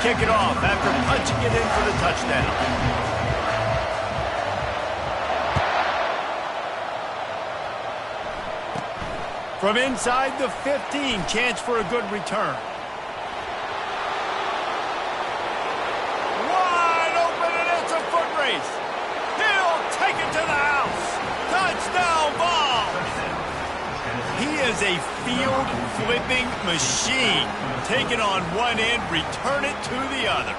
kick it off after punching it in for the touchdown. From inside the 15, chance for a good return. Wide open, and it's a foot race. He'll take it to the house. Touchdown ball. He is a field-flipping machine. Take it on one end, return it to the other.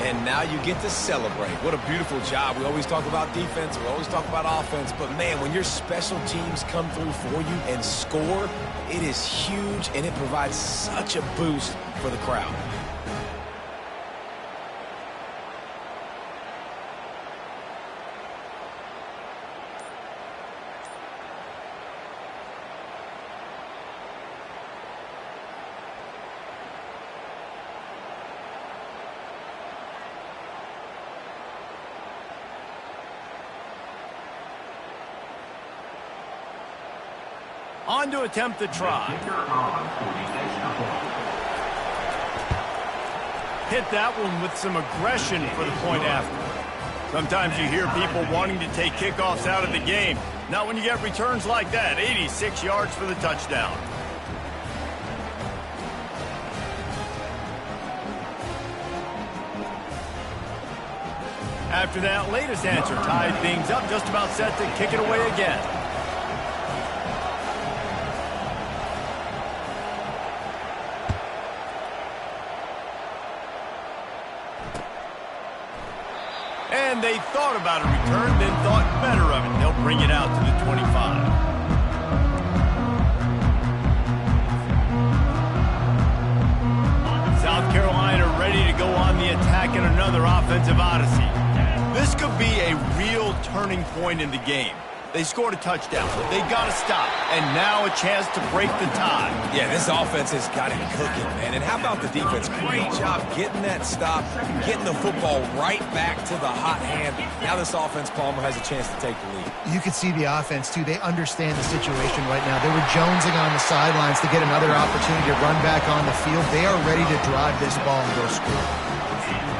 And now you get to celebrate. What a beautiful job. We always talk about defense, we always talk about offense, but man, when your special teams come through for you and score, it is huge, and it provides such a boost for the crowd. On to attempt the try. Hit that one with some aggression for the point after. Sometimes you hear people wanting to take kickoffs out of the game. Not when you get returns like that. 86 yards for the touchdown. After that latest answer tied things up, just about set to kick it away again. And they thought about a return, then thought better of it. They'll bring it out to the 25. South Carolina ready to go on the attack in another offensive odyssey. This could be a real turning point in the game. They scored a touchdown, but they got to stop. And now a chance to break the tie. Yeah, this offense has got it cooking, man. And how about the defense? Great job getting that stop, getting the football right back to the hot hand. Now this offense, Palmer, has a chance to take the lead. You can see the offense, too. They understand the situation right now. They were jonesing on the sidelines to get another opportunity to run back on the field. They are ready to drive this ball and go score.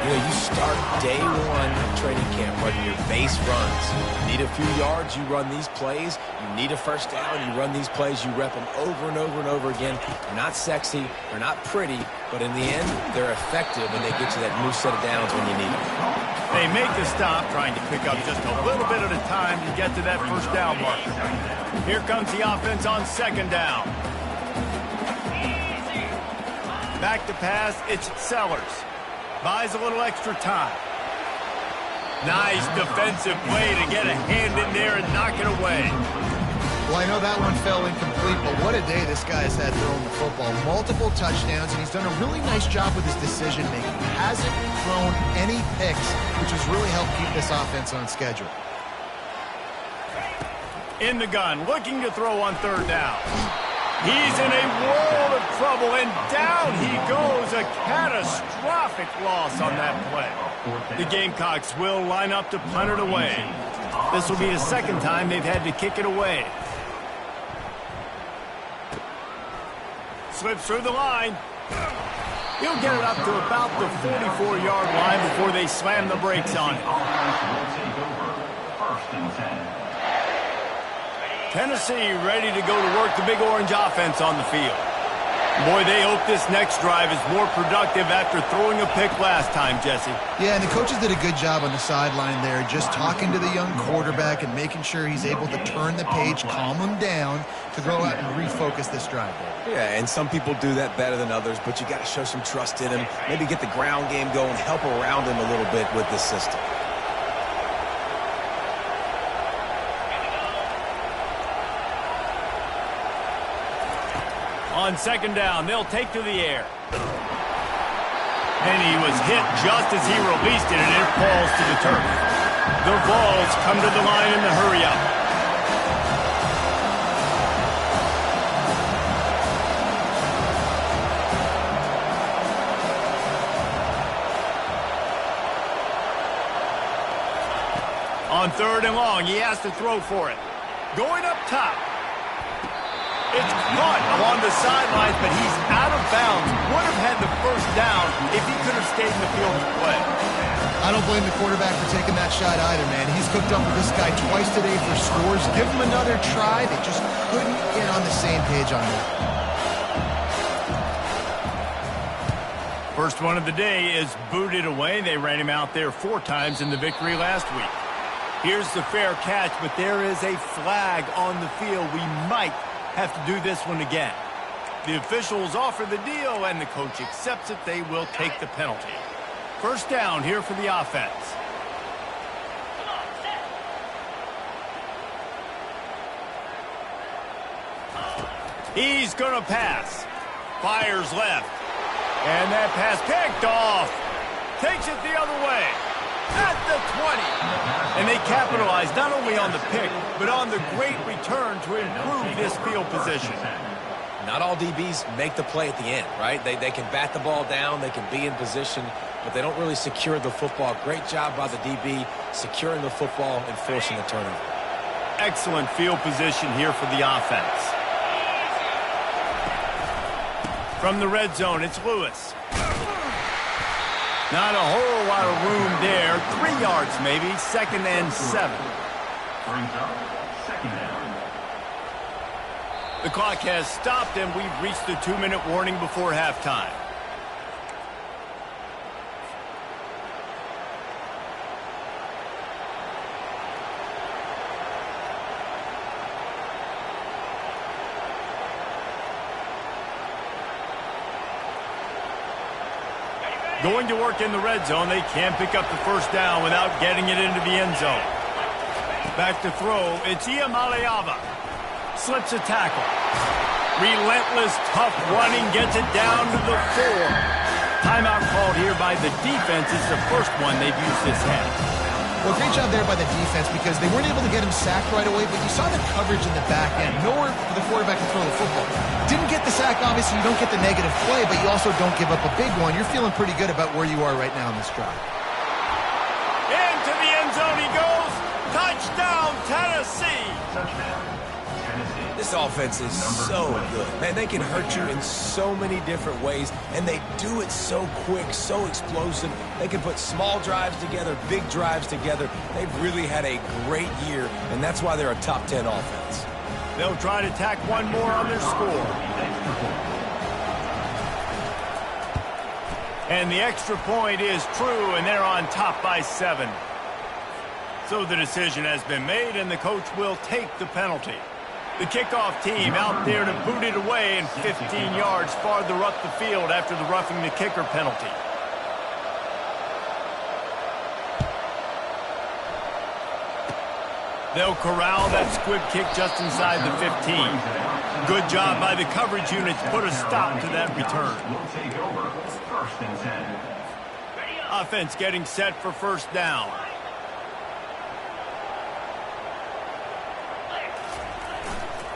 You know, you start day one of training camp running your base runs. You need a few yards, you run these plays. You need a first down, you run these plays. You rep them over and over and over again. They're not sexy, they're not pretty, but in the end, they're effective, and they get you that new set of downs when you need them. They make the stop, trying to pick up just a little bit at a time to get to that first down marker. Here comes the offense on second down. Back to pass, it's Sellers. Buys a little extra time. Nice defensive play to get a hand in there and knock it away. Well, I know that one fell incomplete, but what a day this guy has had throwing the football. Multiple touchdowns, and he's done a really nice job with his decision-making. Hasn't thrown any picks, which has really helped keep this offense on schedule. In the gun, looking to throw on third down. He's in a world of trouble, and down he goes. A catastrophic loss on that play. The Gamecocks will line up to punt it away. This will be the second time they've had to kick it away. Slips through the line. He'll get it up to about the 44-yard line before they slam the brakes on it. Tennessee ready to go to work the Big Orange offense on the field. Boy, they hope this next drive is more productive after throwing a pick last time, Jesse. Yeah, and the coaches did a good job on the sideline there, just talking to the young quarterback and making sure he's able to turn the page, calm him down, to go out and refocus this drive. Yeah, and some people do that better than others, but you got to show some trust in him, maybe get the ground game going, help around him a little bit with this system. On second down, they'll take to the air. And he was hit just as he released it, and it falls to the turf. The Vols come to the line in the hurry-up. On third and long, he has to throw for it. Going up top. It's caught along the sidelines, but he's out of bounds. Would have had the first down if he could have stayed in the field to play. I don't blame the quarterback for taking that shot either, man. He's cooked up with this guy twice today for scores. Give him another try. They just couldn't get on the same page on that. First one of the day is booted away. They ran him out there 4 times in the victory last week. Here's the fair catch, but there is a flag on the field. We might have to do this one again. The officials offer the deal, and the coach accepts it. They will take the penalty. First down here for the offense. He's going to pass. Fires left. And that pass picked off. Takes it the other way. At the 20. And they capitalize not only on the pick, but on the great return to improve this field position. Not all DBs make the play at the end, right? They can bat the ball down, they can be in position, but they don't really secure the football. Great job by the DB securing the football and forcing the turnover. Excellent field position here for the offense. From the red zone, it's Lewis. Not a whole lot of room there. 3 yards maybe, 2nd and 7. The clock has stopped, and we've reached the 2-minute warning before halftime. Going to work in the red zone. They can't pick up the first down without getting it into the end zone. Back to throw. It's Iamaleava. Slips a tackle. Relentless, tough running. Gets it down to the 4. Timeout called here by the defense. It's the first one they've used this half. Well, great job there by the defense because they weren't able to get him sacked right away, but you saw the coverage in the back end. Nowhere for the quarterback to throw the football. Didn't get the sack, obviously. You don't get the negative play, but you also don't give up a big one. You're feeling pretty good about where you are right now in this drive. Into the end zone he goes. Touchdown, Tennessee. This offense is so good. Man, they can hurt you in so many different ways, and they do it so quick, so explosive. They can put small drives together, big drives together. They've really had a great year, and that's why they're a top 10 offense. They'll try to tack one more on their score. And the extra point is true, and they're on top by 7. So the decision has been made, and the coach will take the penalty. The kickoff team out there to boot it away and 15 yards farther up the field after the roughing the kicker penalty. They'll corral that squib kick just inside the 15. Good job by the coverage unit to put a stop to that return. Offense getting set for first down.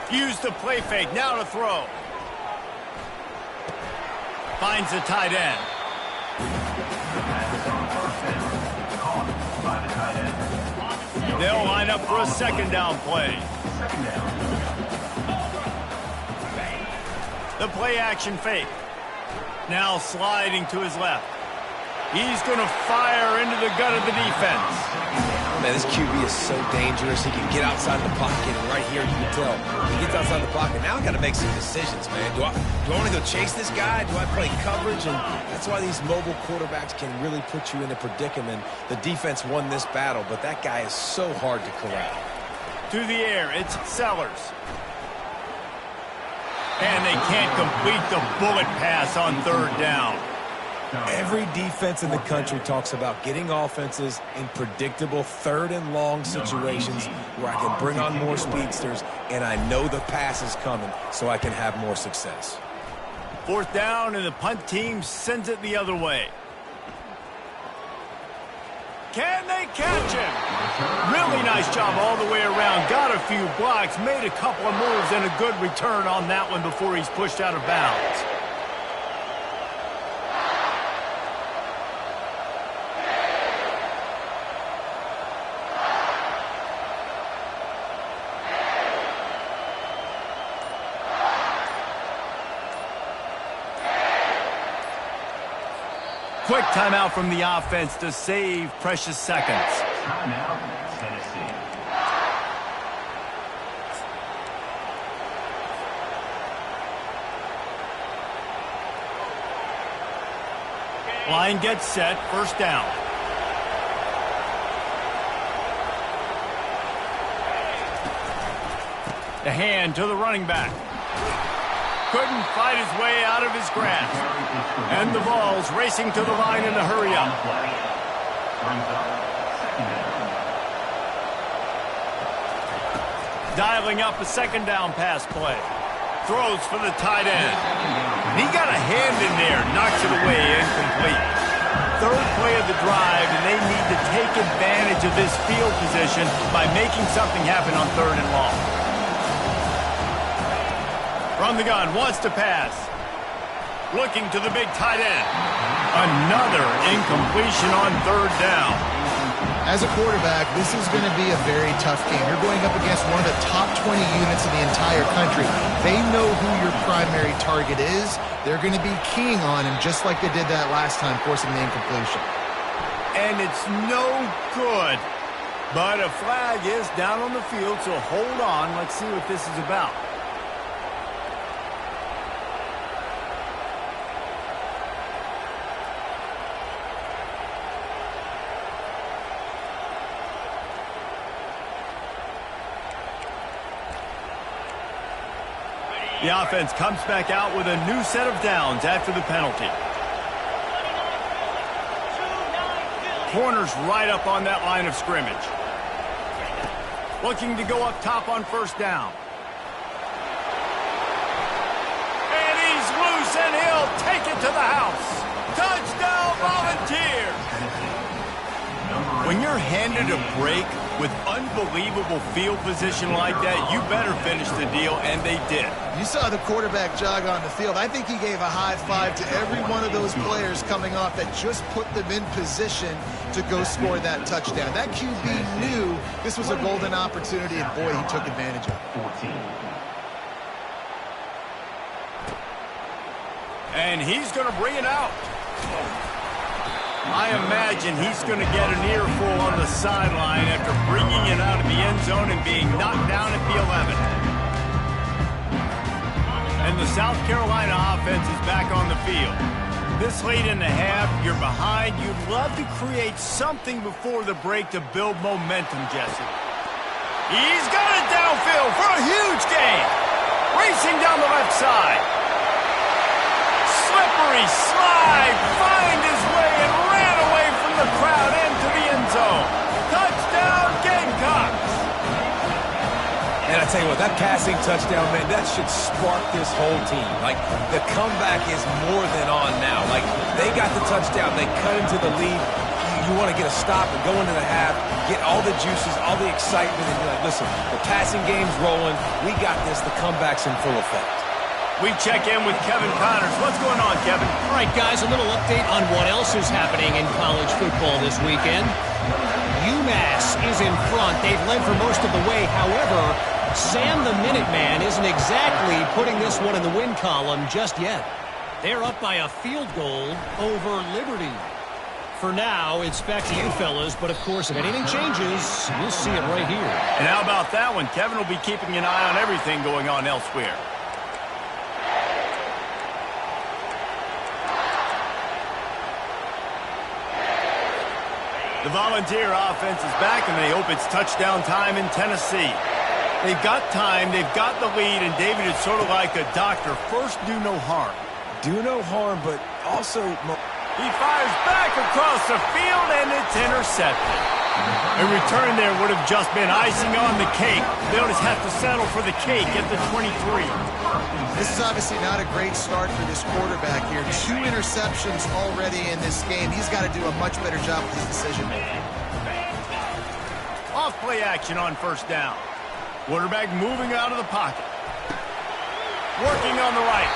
Use the play fake, now to throw. Finds the tight end. They'll line up for a second down play. The play action fake. Now sliding to his left. He's going to fire into the gut of the defense. Man, this QB is so dangerous. He can get outside the pocket, and right here you can tell. He gets outside the pocket. Now I got to make some decisions, man. Do I want to go chase this guy? Do I play coverage? And that's why these mobile quarterbacks can really put you in a predicament. The defense won this battle, but that guy is so hard to corral. To the air, it's Sellers. And they can't complete the bullet pass on third down. Every defense in the country talks about getting offenses in predictable third and long situations where I can bring on more speedsters and I know the pass is coming so I can have more success. Fourth down, and the punt team sends it the other way. Can they catch him? Really nice job all the way around. Got a few blocks, made a couple of moves, and a good return on that one before he's pushed out of bounds. Quick timeout from the offense to save precious seconds. Timeout, Tennessee. Line gets set, first down. The hand to the running back. Couldn't fight his way out of his grasp. And the ball's racing to the line in a hurry up. Dialing up a second down pass play. Throws for the tight end. He got a hand in there, knocks it away, incomplete. Third play of the drive, and they need to take advantage of this field position by making something happen on third and long. From the gun, wants to pass. Looking to the big tight end. Another incompletion on third down. As a quarterback, this is going to be a very tough game. You're going up against one of the top 20 units in the entire country. They know who your primary target is. They're going to be keying on him just like they did that last time, forcing the incompletion. And it's no good. But a flag is down on the field, so hold on. Let's see what this is about. The offense comes back out with a new set of downs after the penalty. Corners right up on that line of scrimmage. Looking to go up top on first down. And he's loose, and he'll take it to the house. Touchdown, Volunteers! When you're handed a break with unbelievable field position like that, you better finish the deal, and they did. You saw the quarterback jog on the field. I think he gave a high five to every one of those players coming off that just put them in position to go score that touchdown. That QB knew this was a golden opportunity, and boy, he took advantage of it. And he's going to bring it out. I imagine he's going to get an earful on the sideline after bringing it out of the end zone and being knocked down at the 11. And the South Carolina offense is back on the field. This late in the half, you're behind. You'd love to create something before the break to build momentum, Jesse. He's got it downfield for a huge gain. Racing down the left side. Slippery slide, find his way and ran away from the crowd into the end zone. Touchdown, Gamecocks! And I tell you what, that passing touchdown, man, that should spark this whole team. Like, the comeback is more than on now. Like, they got the touchdown, they cut into the lead. You want to get a stop and go into the half, get all the juices, all the excitement, and you're like, listen, the passing game's rolling. We got this. The comeback's in full effect. We check in with Kevin Connors. What's going on, Kevin? All right, guys, a little update on what else is happening in college football this weekend. UMass is in front. They've led for most of the way. However, Sam the Minuteman isn't exactly putting this one in the win column just yet. They're up by a field goal over Liberty. For now, it's back to you fellas, but of course, if anything changes, you'll see it right here. And how about that one? Kevin will be keeping an eye on everything going on elsewhere. The Volunteer offense is back, and they hope it's touchdown time in Tennessee. They've got time, they've got the lead, and David is sort of like a doctor. First, do no harm. Do no harm, but also... He fires back across the field, and it's intercepted. A return there would have just been icing on the cake. They'll just have to settle for the cake at the 23. This is obviously not a great start for this quarterback here. 2 interceptions already in this game. He's got to do a much better job with his decision-making. Off play action on first down. Quarterback moving out of the pocket. Working on the right.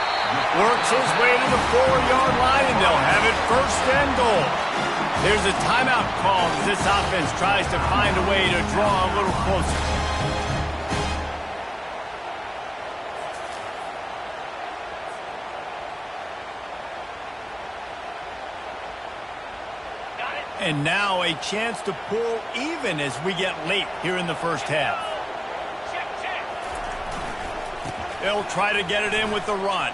Works his way to the 4-yard line, and they'll have it first and goal. There's a timeout call as this offense tries to find a way to draw a little closer. And now a chance to pull even as we get late here in the first half. They'll try to get it in with the run.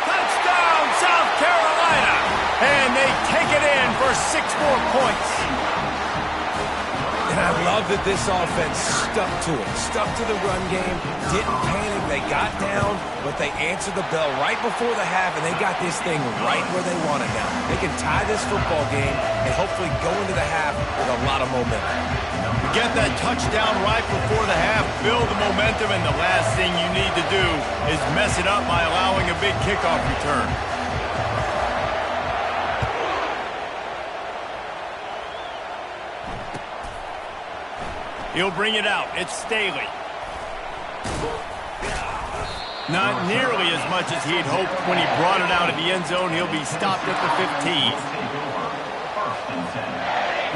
Touchdown, South Carolina! And they take it in for 6 more points. And I love that this offense stuck to it, stuck to the run game, didn't panic. They got down, but they answered the bell right before the half, and they got this thing right where they want it now. They can tie this football game and hopefully go into the half with a lot of momentum. Get that touchdown right before the half, build the momentum, and the last thing you need to do is mess it up by allowing a big kickoff return. He'll bring it out. It's Staley. Not nearly as much as he'd hoped when he brought it out of the end zone. He'll be stopped at the 15.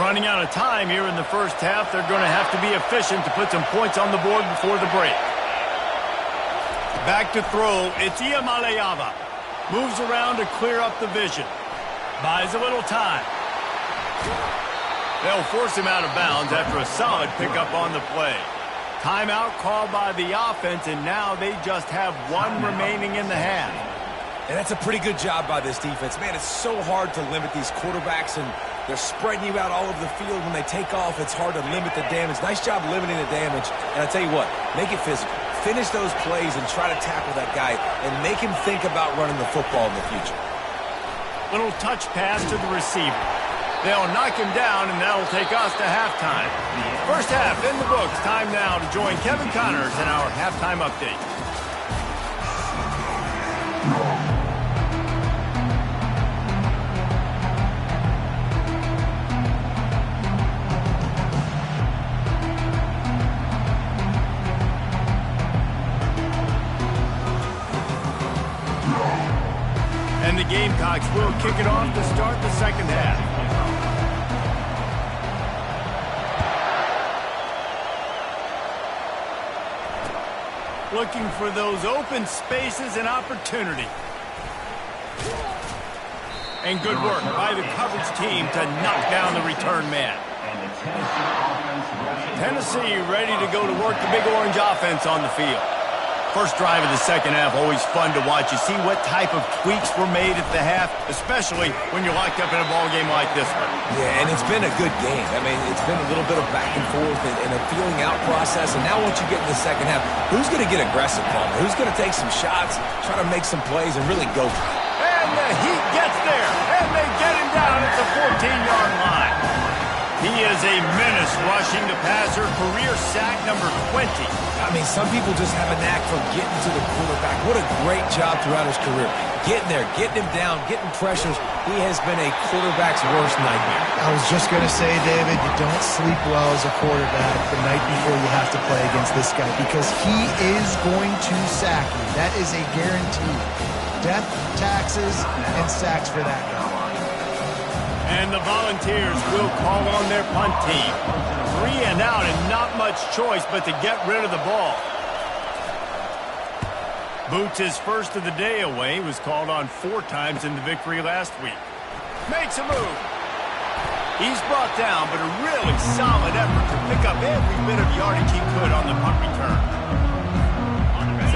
Running out of time here in the first half. They're going to have to be efficient to put some points on the board before the break. Back to throw. It's Iamaleava. Moves around to clear up the vision. Buys a little time. They'll force him out of bounds after a solid pickup on the play. Timeout called by the offense, and now they just have 1 remaining in the half. And that's a pretty good job by this defense. Man, it's so hard to limit these quarterbacks, and they're spreading you out all over the field. When they take off, it's hard to limit the damage. Nice job limiting the damage. And I tell you what, make it physical. Finish those plays and try to tackle that guy and make him think about running the football in the future. Little touch pass to the receiver. They'll knock him down, and that'll take us to halftime. First half in the books. Time now to join Kevin Connors in our halftime update. And the Gamecocks will kick it off to start the second half. Looking for those open spaces and opportunity. And good work by the coverage team to knock down the return man. Tennessee ready to go to work the Big Orange offense on the field. First drive of the second half, always fun to watch. You see what type of tweaks were made at the half, especially when you're locked up in a ball game like this one. Yeah, and it's been a good game. I mean, it's been a little bit of back and forth and a feeling out process. And now once you get in the second half, who's going to get aggressive, Palmer? Who's going to take some shots, try to make some plays, and really go for it? And the Heat gets there, and they get him down at the 14-yard line. He is a menace rushing the passer, career sack number 20. I mean, some people just have a knack for getting to the quarterback. What a great job throughout his career. Getting there, getting him down, getting pressures. He has been a quarterback's worst nightmare. I was just going to say, David, you don't sleep well as a quarterback the night before you have to play against this guy because he is going to sack you. That is a guarantee. Death, taxes, and sacks for that guy. And the Volunteers will call on their punt team. 3 and out and not much choice but to get rid of the ball. Boots his first of the day away. Was called on 4 times in the victory last week. Makes a move. He's brought down, but a really solid effort to pick up every bit of yardage he could on the punt return.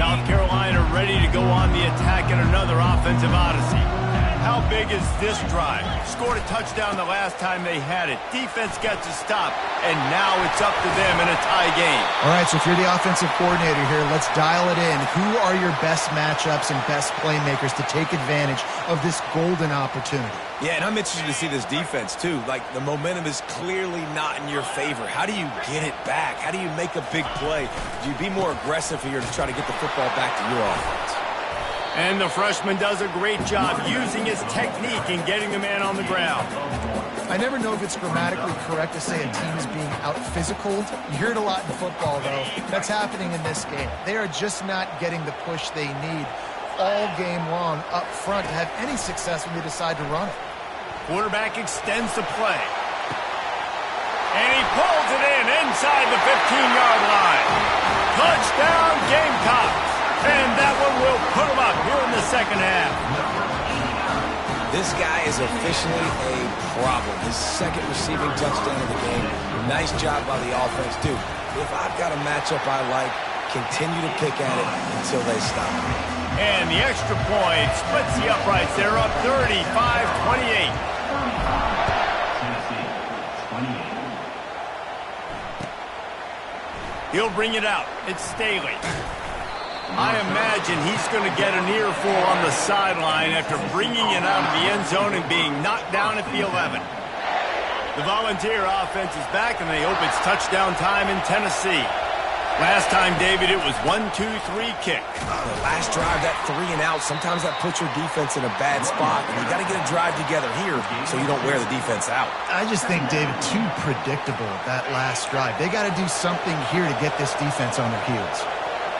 South Carolina ready to go on the attack in another offensive odyssey. How big is this drive? Scored a touchdown the last time they had it. Defense gets a stop, and now it's up to them in a tie game. All right, so if you're the offensive coordinator here, let's dial it in. Who are your best matchups and best playmakers to take advantage of this golden opportunity? Yeah, and I'm interested to see this defense, too. Like, the momentum is clearly not in your favor. How do you get it back? How do you make a big play? Do you be more aggressive here to try to get the football back to your offense? And the freshman does a great job using his technique and getting the man on the ground. I never know if it's grammatically correct to say a team is being out-physicaled. You hear it a lot in football, though. That's happening in this game. They are just not getting the push they need all game long up front to have any success when they decide to run it. Quarterback extends the play. And he pulls it in inside the 15-yard line. Touchdown, Gamecocks. And that one will put them up here in the second half. This guy is officially a problem. His second receiving touchdown of the game. Nice job by the offense. Dude, if I've got a matchup I like, continue to pick at it until they stop. And the extra point splits the uprights. They're up 35-28. Tennessee, 28. He'll bring it out. It's Staley. I imagine he's going to get an earful on the sideline after bringing it out of the end zone and being knocked down at the 11. The Volunteer offense is back, and they hope it's touchdown time in Tennessee. Last time, David, it was 1-2-3 kick. The last drive, that 3 and out, sometimes that puts your defense in a bad spot, and you got to get a drive together here so you don't wear the defense out. I just think, David, too predictable that last drive. They got to do something here to get this defense on their heels.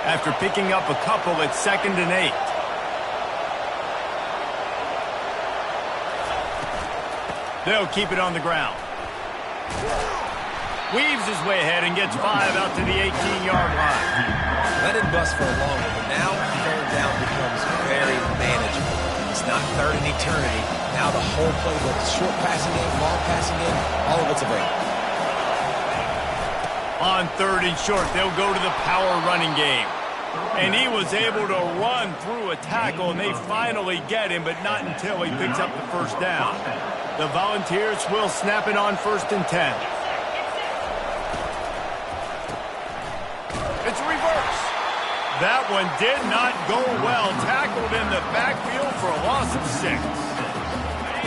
After picking up a couple at 2nd and 8. They'll keep it on the ground. Weaves his way ahead and gets 5 out to the 18-yard line. Let it bust for a long one, but now 3rd down becomes very manageable. It's not 3rd and eternity. Now the whole playbook, short passing game, long passing game, all of it's available. On 3rd and short, they'll go to the power running game. And he was able to run through a tackle, and they finally get him, but not until he picks up the 1st down. The Volunteers will snap it on 1st and 10. It's a reverse. That one did not go well. Tackled in the backfield for a loss of 6.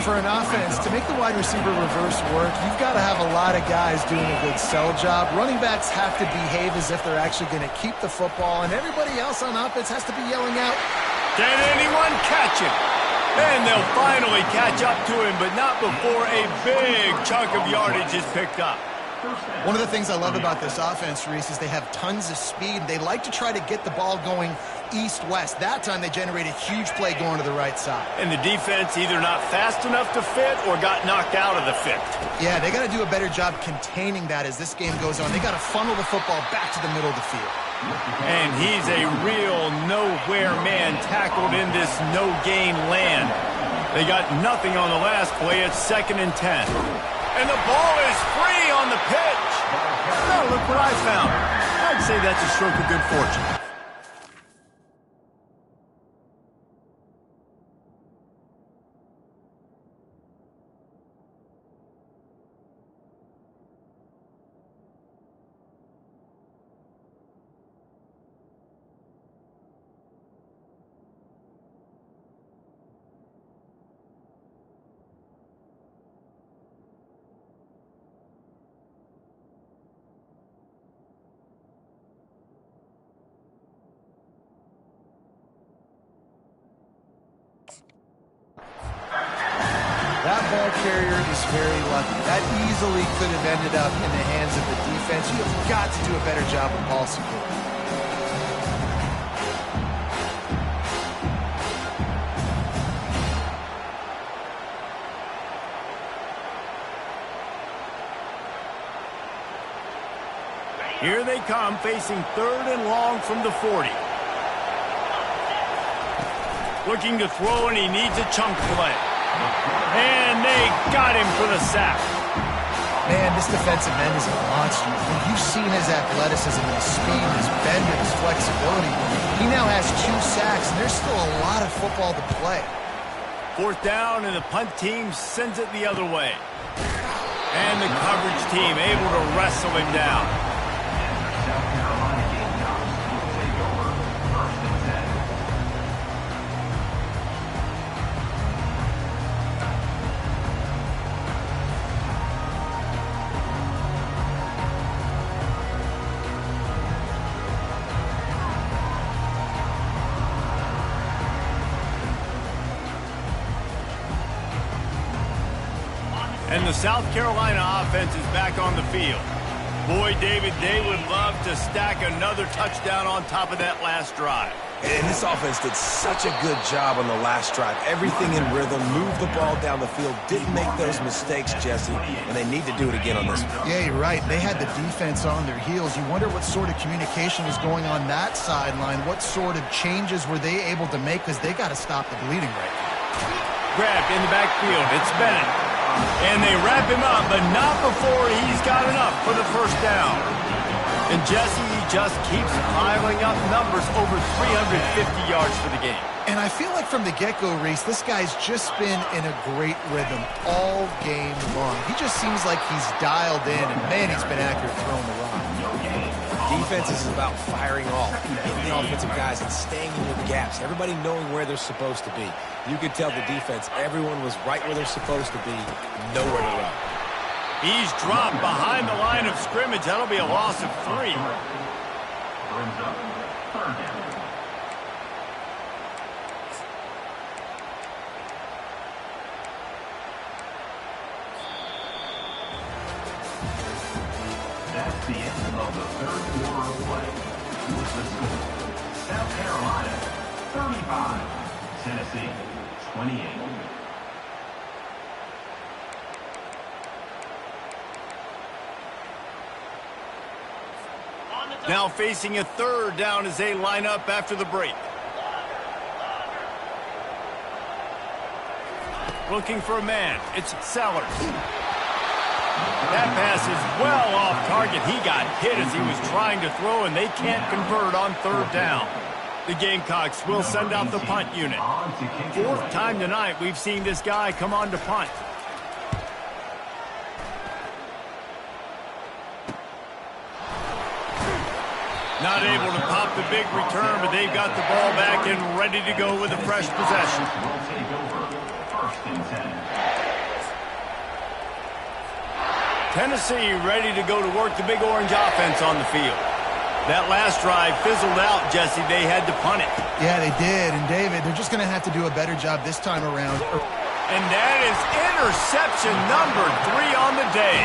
For an offense, to make the wide receiver reverse work, you've got to have a lot of guys doing a good sell job. Running backs have to behave as if they're actually going to keep the football, and everybody else on offense has to be yelling out, "Can anyone catch him?" And they'll finally catch up to him, but not before a big chunk of yardage is picked up. One of the things I love about this offense, Reese, is they have tons of speed. They like to try to get the ball going east-west. That time they generated a huge play going to the right side. And the defense either not fast enough to fit or got knocked out of the fit. Yeah, they got to do a better job containing that as this game goes on. They got to funnel the football back to the middle of the field. And he's a real nowhere man tackled in this no-gain land. They got nothing on the last play. It's 2nd and 10. And the ball is free on the pitch. Oh, look what I found. I'd say that's a stroke of good fortune. That ball carrier is very lucky. That easily could have ended up in the hands of the defense. You have got to do a better job of ball security. Here they come, facing 3rd and long from the 40. Looking to throw, and he needs a chunk play. And they got him for the sack. Man, this defensive end is a monster. And you've seen his athleticism, his speed, his bend, and his flexibility. He now has 2 sacks, and there's still a lot of football to play. 4th down, and the punt team sends it the other way. And the coverage team able to wrestle him down. South Carolina Gamecocks will take over 1st and 10. And the South Carolina offense is back on the field. Boy, David, they would love to stack another touchdown on top of that last drive. And this offense did such a good job on the last drive. Everything in rhythm, moved the ball down the field, didn't make those mistakes, Jesse, and they need to do it again on this one. Yeah, you're right. They had the defense on their heels. You wonder what sort of communication was going on that sideline. What sort of changes were they able to make, because they got to stop the bleeding right now. Grabbed in the backfield. It's Bennett. And they wrap him up, but not before he's got enough for the first down. And Jesse just keeps piling up numbers, over 350 yards for the game. And I feel like from the get-go, Reese, this guy's just been in a great rhythm all game long. He just seems like he's dialed in, and man, he's been accurate throwing the rock. Defense is about firing off, hitting the offensive guys and staying in your gaps. Everybody knowing where they're supposed to be. You could tell the defense, everyone was right where they're supposed to be, nowhere to run. He's dropped behind the line of scrimmage. That'll be a loss of 3. Brings up third down. That's the end of the third quarter of play. With the score, South Carolina 35, Tennessee 28. Now facing a third down as they line up after the break. Looking for a man. It's Sellers. That pass is well off target. He got hit as he was trying to throw, and they can't convert on third down. The Gamecocks will send out the punt unit. 4th time tonight we've seen this guy come on to punt. Not able to pop the big return, but they've got the ball back and ready to go with a fresh possession. Will take over first and 10. Tennessee ready to go to work the Big Orange offense on the field. That last drive fizzled out, Jesse. They had to punt it. Yeah, they did. And, David, they're just going to have to do a better job this time around. And that is interception number 3 on the day.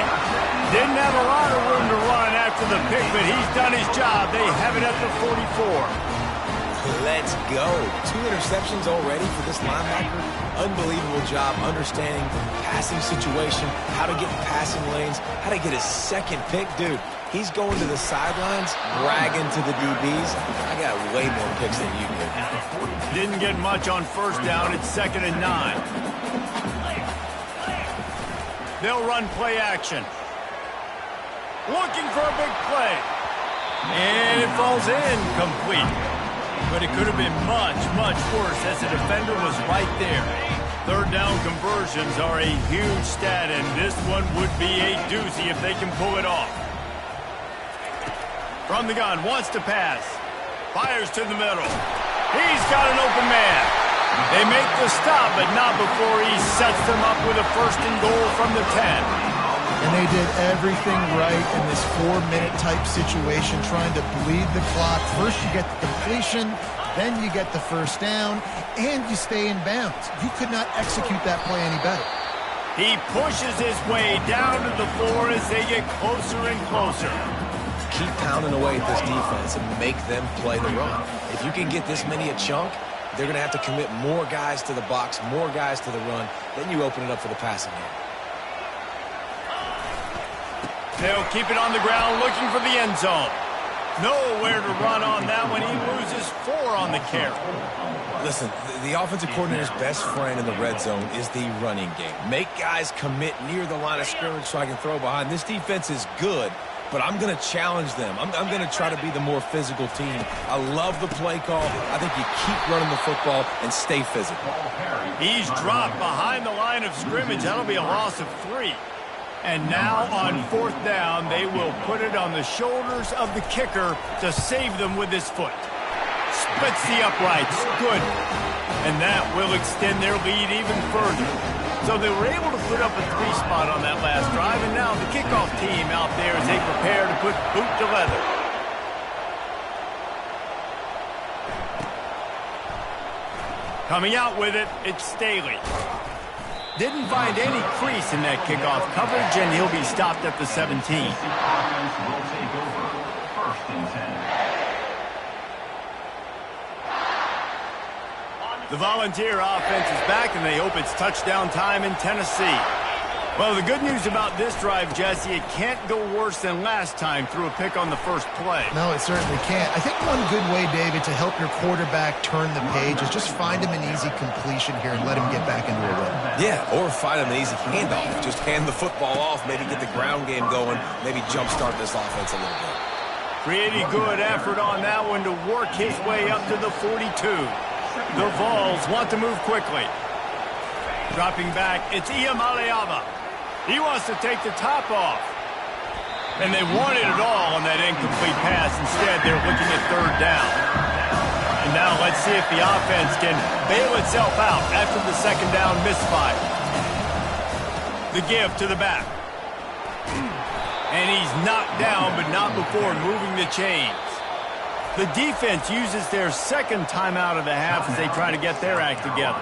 Didn't have a lot of room to run after the pick, but he's done his job. They have it at the 44. Let's go. 2 interceptions already for this linebacker. Unbelievable job understanding passing situation, how to get in passing lanes, how to get his second pick. Dude, he's going to the sidelines, bragging to the DBs. I got way more picks than you did. Didn't get much on first down. It's 2nd and 9. They'll run play action. Looking for a big play. And it falls in complete. But it could have been much, much worse as the defender was right there. Third down conversions are a huge stat, and this one would be a doozy if they can pull it off. From the gun, wants to pass. Fires to the middle. He's got an open man. They make the stop, but not before he sets them up with a 1st and goal from the 10. And they did everything right in this 4-minute type situation, trying to bleed the clock. First you get the completion, then you get the first down, and you stay in bounds. You could not execute that play any better. He pushes his way down to the floor as they get closer and closer. Keep pounding away at this defense and make them play the run. If you can get this many a chunk, they're going to have to commit more guys to the box, more guys to the run. Then you open it up for the passing game. They'll keep it on the ground looking for the end zone. Nowhere to run on that one. He loses 4 on the carry. Listen, the offensive coordinator's best friend in the red zone is the running game. Make guys commit near the line of scrimmage so I can throw behind. This defense is good, but I'm going to challenge them. I'm going to try to be the more physical team. I love the play call. I think you keep running the football and stay physical. He's dropped behind the line of scrimmage. That'll be a loss of 3. And now on 4th down, they will put it on the shoulders of the kicker to save them with his foot. Splits the uprights. Good. And that will extend their lead even further. So they were able to put up a 3 spot on that last drive, and now the kickoff team out there as they prepare to put boot to leather. Coming out with it, it's Staley. Didn't find any crease in that kickoff coverage, and he'll be stopped at the 17. Offense will take over first and 10. The Volunteer offense is back, and they hope it's touchdown time in Tennessee. Well, the good news about this drive, Jesse, it can't go worse than last time through a pick on the first play. No, it certainly can't. I think one good way, David, to help your quarterback turn the page is just find him an easy completion here and let him get back into a rhythm. Yeah, or find him an easy handoff. Just hand the football off, maybe get the ground game going, maybe jumpstart this offense a little bit. Pretty good effort on that one to work his way up to the 42. The Vols want to move quickly. Dropping back, it's Iamaleava. He wants to take the top off. And they wanted it all on that incomplete pass. Instead, they're looking at third down. And now let's see if the offense can bail itself out after the second down misfire. The give to the back. And he's knocked down, but not before moving the chains. The defense uses their second timeout of the half as they try to get their act together.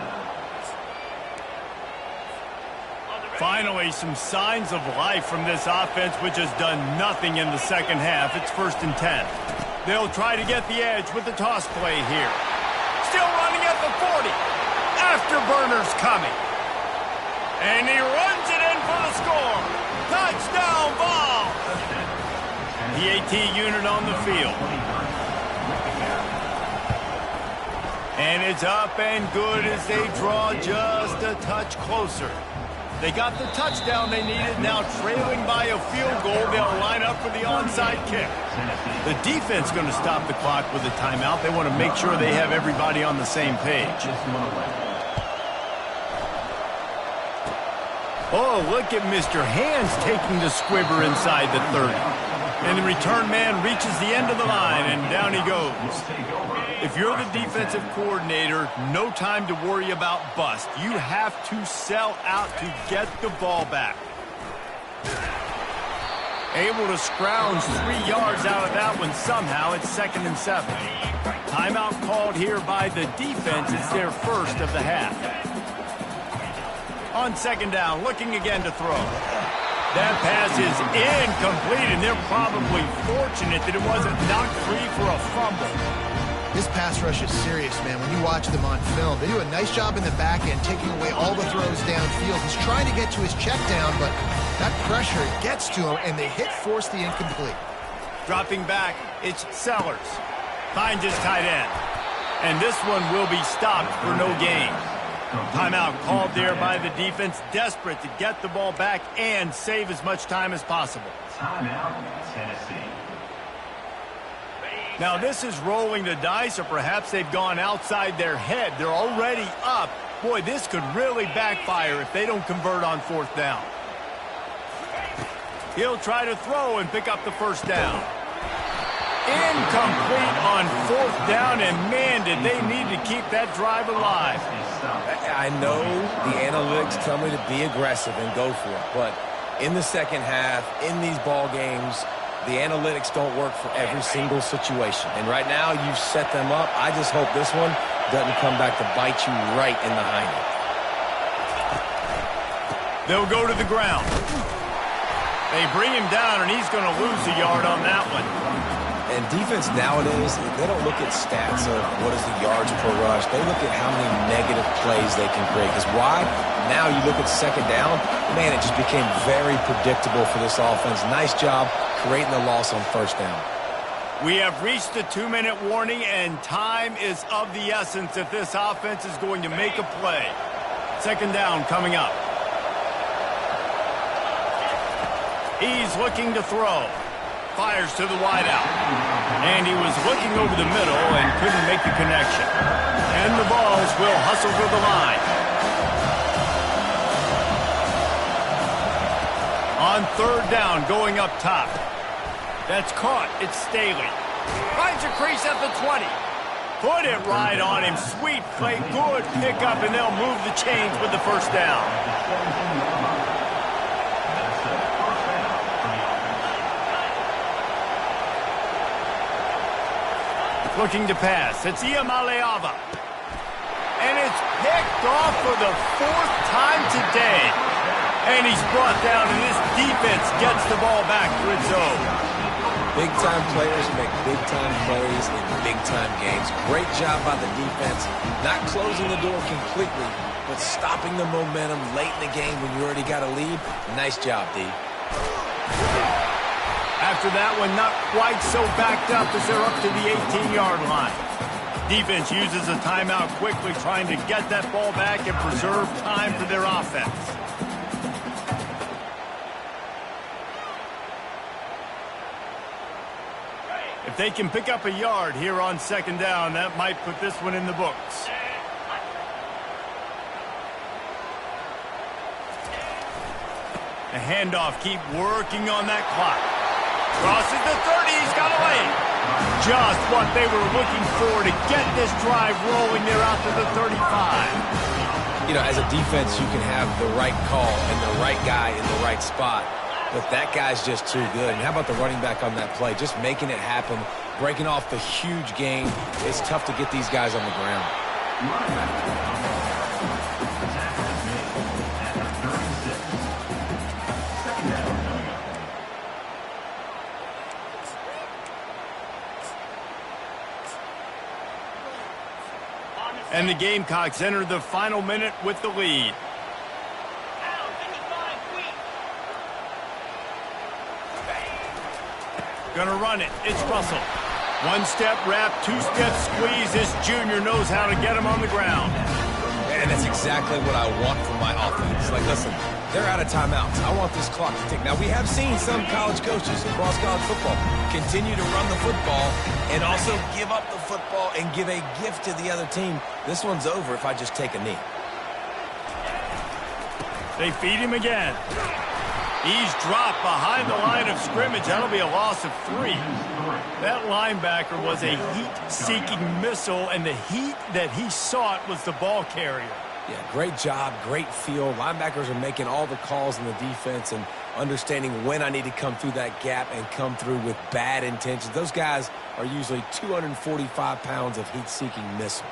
Finally, some signs of life from this offense, which has done nothing in the second half. It's 1st and 10. They'll try to get the edge with the toss play here. Still running at the 40. Afterburner's coming. And he runs it in for the score. Touchdown ball. The AT unit on the field. And it's up and good as they draw just a touch closer. They got the touchdown they needed. Now trailing by a field goal, they'll line up for the onside kick. The defense going to stop the clock with a timeout. They want to make sure they have everybody on the same page. Oh, look at Mr. Hands taking the squibber inside the 30. And the return man reaches the end of the line, and down he goes. If you're the defensive coordinator, no time to worry about bust. You have to sell out to get the ball back. Able to scrounge 3 yards out of that one somehow. It's 2nd and 7. Timeout called here by the defense. It's their first of the half. On 2nd down, looking again to throw. That pass is incomplete, and they're probably fortunate that it wasn't knocked free for a fumble. This pass rush is serious, man. When you watch them on film, they do a nice job in the back end, taking away all the throws downfield. He's trying to get to his check down, but that pressure gets to him, and they force the incomplete. Dropping back, it's Sellers. Finds his tight end. And this one will be stopped for no gain. Timeout called there by the defense, desperate to get the ball back and save as much time as possible. Timeout, Tennessee. Now this is rolling the dice, or perhaps they've gone outside their head. They're already up. Boy, this could really backfire if they don't convert on 4th down. He'll try to throw and pick up the first down. Incomplete on 4th down, and man, did they need to keep that drive alive. I know the analytics tell me to be aggressive and go for it, but in the second half, in these ball games, the analytics don't work for every single situation. And right now, you've set them up. I just hope this one doesn't come back to bite you right in the hiney. They'll go to the ground. They bring him down, and he's going to lose a yard on that one. And defense nowadays, they don't look at stats of what is the yards per rush. They look at how many negative plays they can create. Because why? Now you look at 2nd down, man, it just became very predictable for this offense. Nice job creating the loss on 1st down. We have reached the 2-minute warning, and time is of the essence if this offense is going to make a play. 2nd down coming up. He's looking to throw. Fires to the wideout. And he was looking over the middle and couldn't make the connection. And the Vols will hustle to the line. On 3rd down, going up top. That's caught. It's Staley. Finds a crease at the 20. Put it right on him. Sweet play. Good pickup, and they'll move the chains with the first down. Looking to pass. It's Iamaleava. And it's picked off for the 4th time today. And he's brought down, and this defense gets the ball back for its own. Big-time players make big-time plays in big-time games. Great job by the defense, not closing the door completely, but stopping the momentum late in the game when you already got a lead. Nice job, D. After that one, not quite so backed up as they're up to the 18-yard line. Defense uses a timeout quickly, trying to get that ball back and preserve time for their offense. If they can pick up a yard here on second down, that might put this one in the books. A handoff, keep working on that clock. Crosses the 30, he's got a lane. Just what they were looking for to get this drive rolling. They're out to the 35. You know, as a defense, you can have the right call and the right guy in the right spot, but that guy's just too good. And how about the running back on that play? Just making it happen, breaking off the huge gain. It's tough to get these guys on the ground. And the Gamecocks enter the final minute with the lead. Gonna run it. It's Russell. One-step wrap, two-step squeeze. This junior knows how to get him on the ground. And that's exactly what I want from my offense. Like, listen, they're out of timeouts. I want this clock to tick. Now, we have seen some college coaches across college football continue to run the football and also give up the football and give a gift to the other team. This one's over if I just take a knee. They feed him again. He's dropped behind the line of scrimmage. That'll be a loss of 3. That linebacker was a heat-seeking missile, and the heat that he sought was the ball carrier. Yeah, great job, great feel. Linebackers are making all the calls in the defense and understanding when I need to come through that gap and come through with bad intentions. Those guys are usually 245 pounds of heat-seeking missile.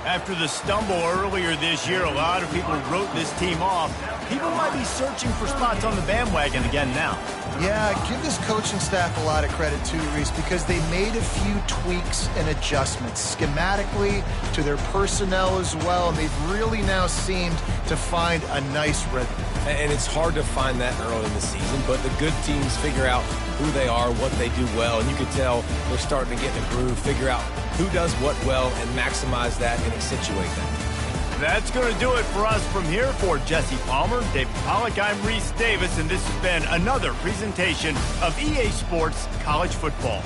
After the stumble earlier this year, a lot of people wrote this team off. People might be searching for spots on the bandwagon again now. Yeah, give this coaching staff a lot of credit too, Reese, because they made a few tweaks and adjustments schematically to their personnel as well, and they've really now seemed to find a nice rhythm. And it's hard to find that early in the season, but the good teams figure out who they are, what they do well, and you can tell they're starting to get in a groove, figure out who does what well, and maximize that and accentuate that. That's going to do it for us from here. For Jesse Palmer, David Pollack, I'm Reese Davis, and this has been another presentation of EA Sports College Football.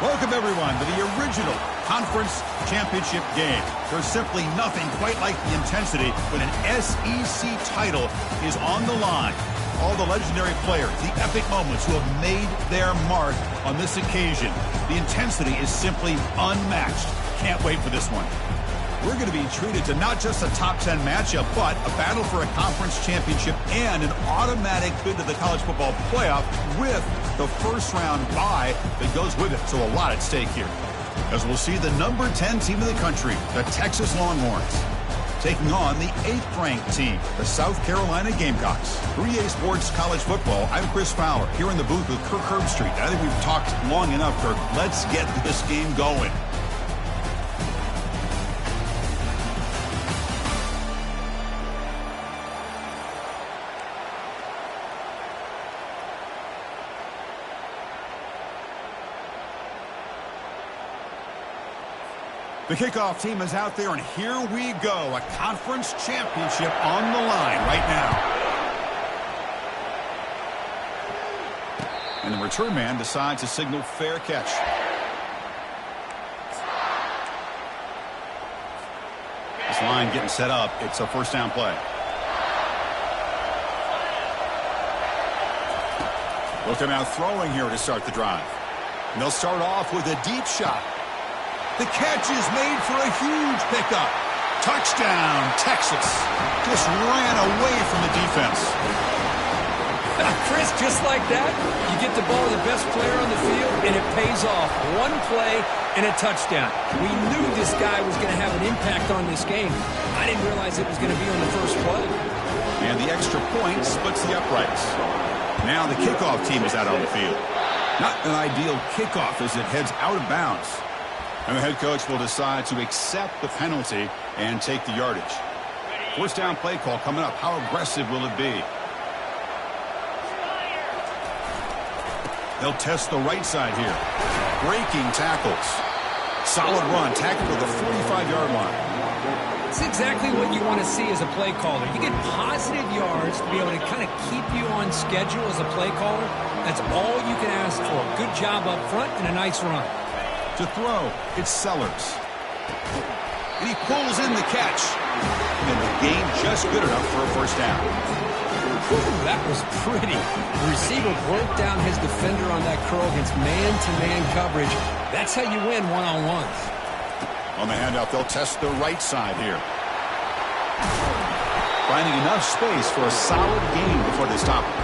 Welcome, everyone, to the original conference championship game. There's simply nothing quite like the intensity when an SEC title is on the line. All the legendary players, the epic moments who have made their mark on this occasion. The intensity is simply unmatched. Can't wait for this one. We're going to be treated to not just a top 10 matchup, but a battle for a conference championship and an automatic bid to the college football playoff with the first round bye that goes with it. So a lot at stake here. As we'll see the number 10 team in the country, the Texas Longhorns, taking on the 8th-ranked team, the South Carolina Gamecocks. 3A Sports College Football, I'm Chris Fowler, here in the booth with Kirk Herbstreit. I think we've talked long enough, Kirk. Let's get this game going. The kickoff team is out there, and here we go. A conference championship on the line right now. And the return man decides to signal fair catch. This line getting set up. It's a first down play. Looking out throwing here to start the drive. And they'll start off with a deep shot. The catch is made for a huge pickup. Touchdown, Texas. Just ran away from the defense. Chris, just like that, you get the ball to the best player on the field, and it pays off. One play and a touchdown. We knew this guy was going to have an impact on this game. I didn't realize it was going to be on the first play. And the extra point splits the uprights. Now the kickoff team is out on the field. Not an ideal kickoff as it heads out of bounds. And the head coach will decide to accept the penalty and take the yardage. First down play call coming up. How aggressive will it be? They'll test the right side here. Breaking tackles. Solid run. Tackle to the 45-yard line. It's exactly what you want to see as a play caller. You get positive yards to be able to kind of keep you on schedule as a play caller. That's all you can ask for. Good job up front and a nice run. To throw, it's Sellers. And he pulls in the catch. And the game just good enough for a first down. Whew, that was pretty. The receiver broke down his defender on that curl against man-to-man coverage. That's how you win one-on-ones. On the handoff, they'll test the right side here. Finding enough space for a solid gain before they stop it.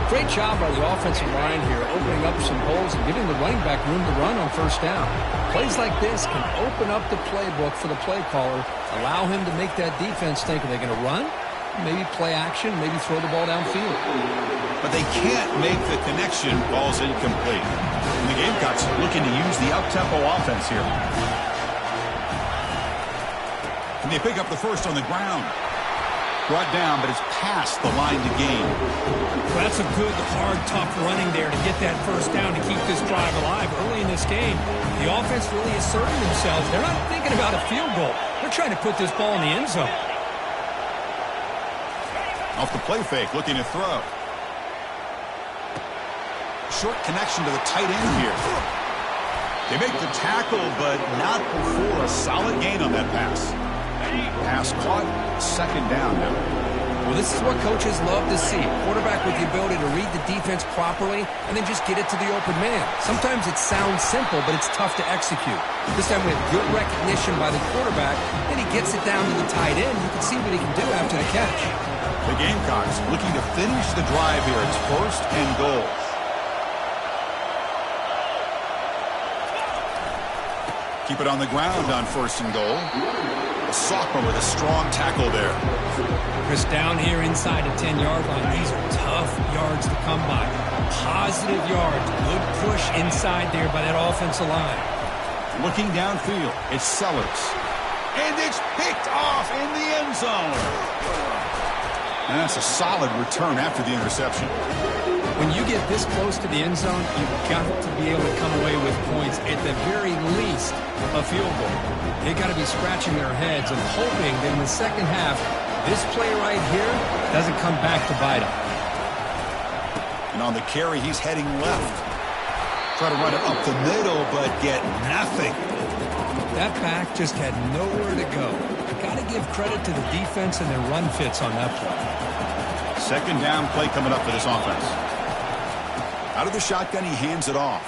Great job by the offensive line here, opening up some holes and giving the running back room to run on first down. Plays like this can open up the playbook for the play caller, allow him to make that defense think, are they going to run? Maybe play action, maybe throw the ball downfield. But they can't make the connection. Ball's incomplete. And the Gamecocks looking to use the up-tempo offense here. And they pick up the first on the ground. Brought down, but it's past the line to gain. Well, that's a good, hard, tough running there to get that first down to keep this drive alive early in this game. The offense really asserting themselves. They're not thinking about a field goal. They're trying to put this ball in the end zone. Off the play fake, looking to throw. Short connection to the tight end here. They make the tackle, but not before a solid gain on that pass. Pass caught, second down now. Well, this is what coaches love to see. Quarterback with the ability to read the defense properly and then just get it to the open man. Sometimes it sounds simple, but it's tough to execute. This time we have good recognition by the quarterback, then he gets it down to the tight end. You can see what he can do after the catch. The Gamecocks looking to finish the drive here. It's first and goal. Keep it on the ground on first and goal. A sophomore with a strong tackle there. Chris, down here inside the 10-yard line, these are tough yards to come by. Positive yards, good push inside there by that offensive line. Looking downfield, it's Sellers. And it's picked off in the end zone. And that's a solid return after the interception. When you get this close to the end zone, you've got to be able to come away with points, at the very least, a field goal. They've got to be scratching their heads and hoping that in the second half, this play right here doesn't come back to bite them. And on the carry, he's heading left. Try to run it up the middle, but get nothing. That back just had nowhere to go. Got to give credit to the defense and their run fits on that play. Second down play coming up for this offense. Out of the shotgun, he hands it off.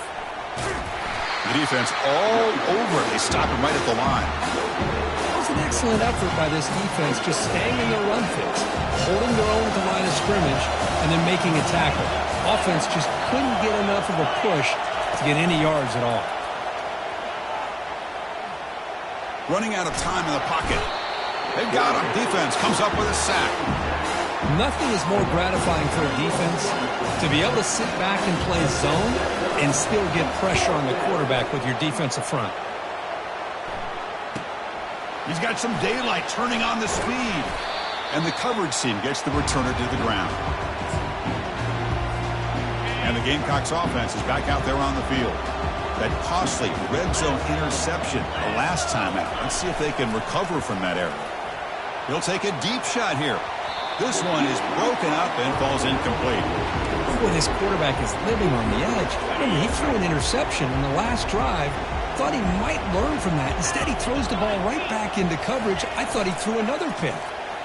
The defense all over it. They stop him right at the line. That was an excellent effort by this defense, just staying in their run fits, holding their own at the line of scrimmage, and then making a tackle. Offense just couldn't get enough of a push to get any yards at all. Running out of time in the pocket. They've got him. Defense comes up with a sack. Nothing is more gratifying for a defense to be able to sit back and play zone and still get pressure on the quarterback with your defensive front. He's got some daylight turning on the speed. And the coverage team gets the returner to the ground. And the Gamecocks offense is back out there on the field. That costly red zone interception the last time out. Let's see if they can recover from that error. He'll take a deep shot here. This one is broken up and falls incomplete. Boy, this quarterback is living on the edge. Remember, he threw an interception in the last drive. Thought he might learn from that. Instead, he throws the ball right back into coverage. I thought he threw another pick.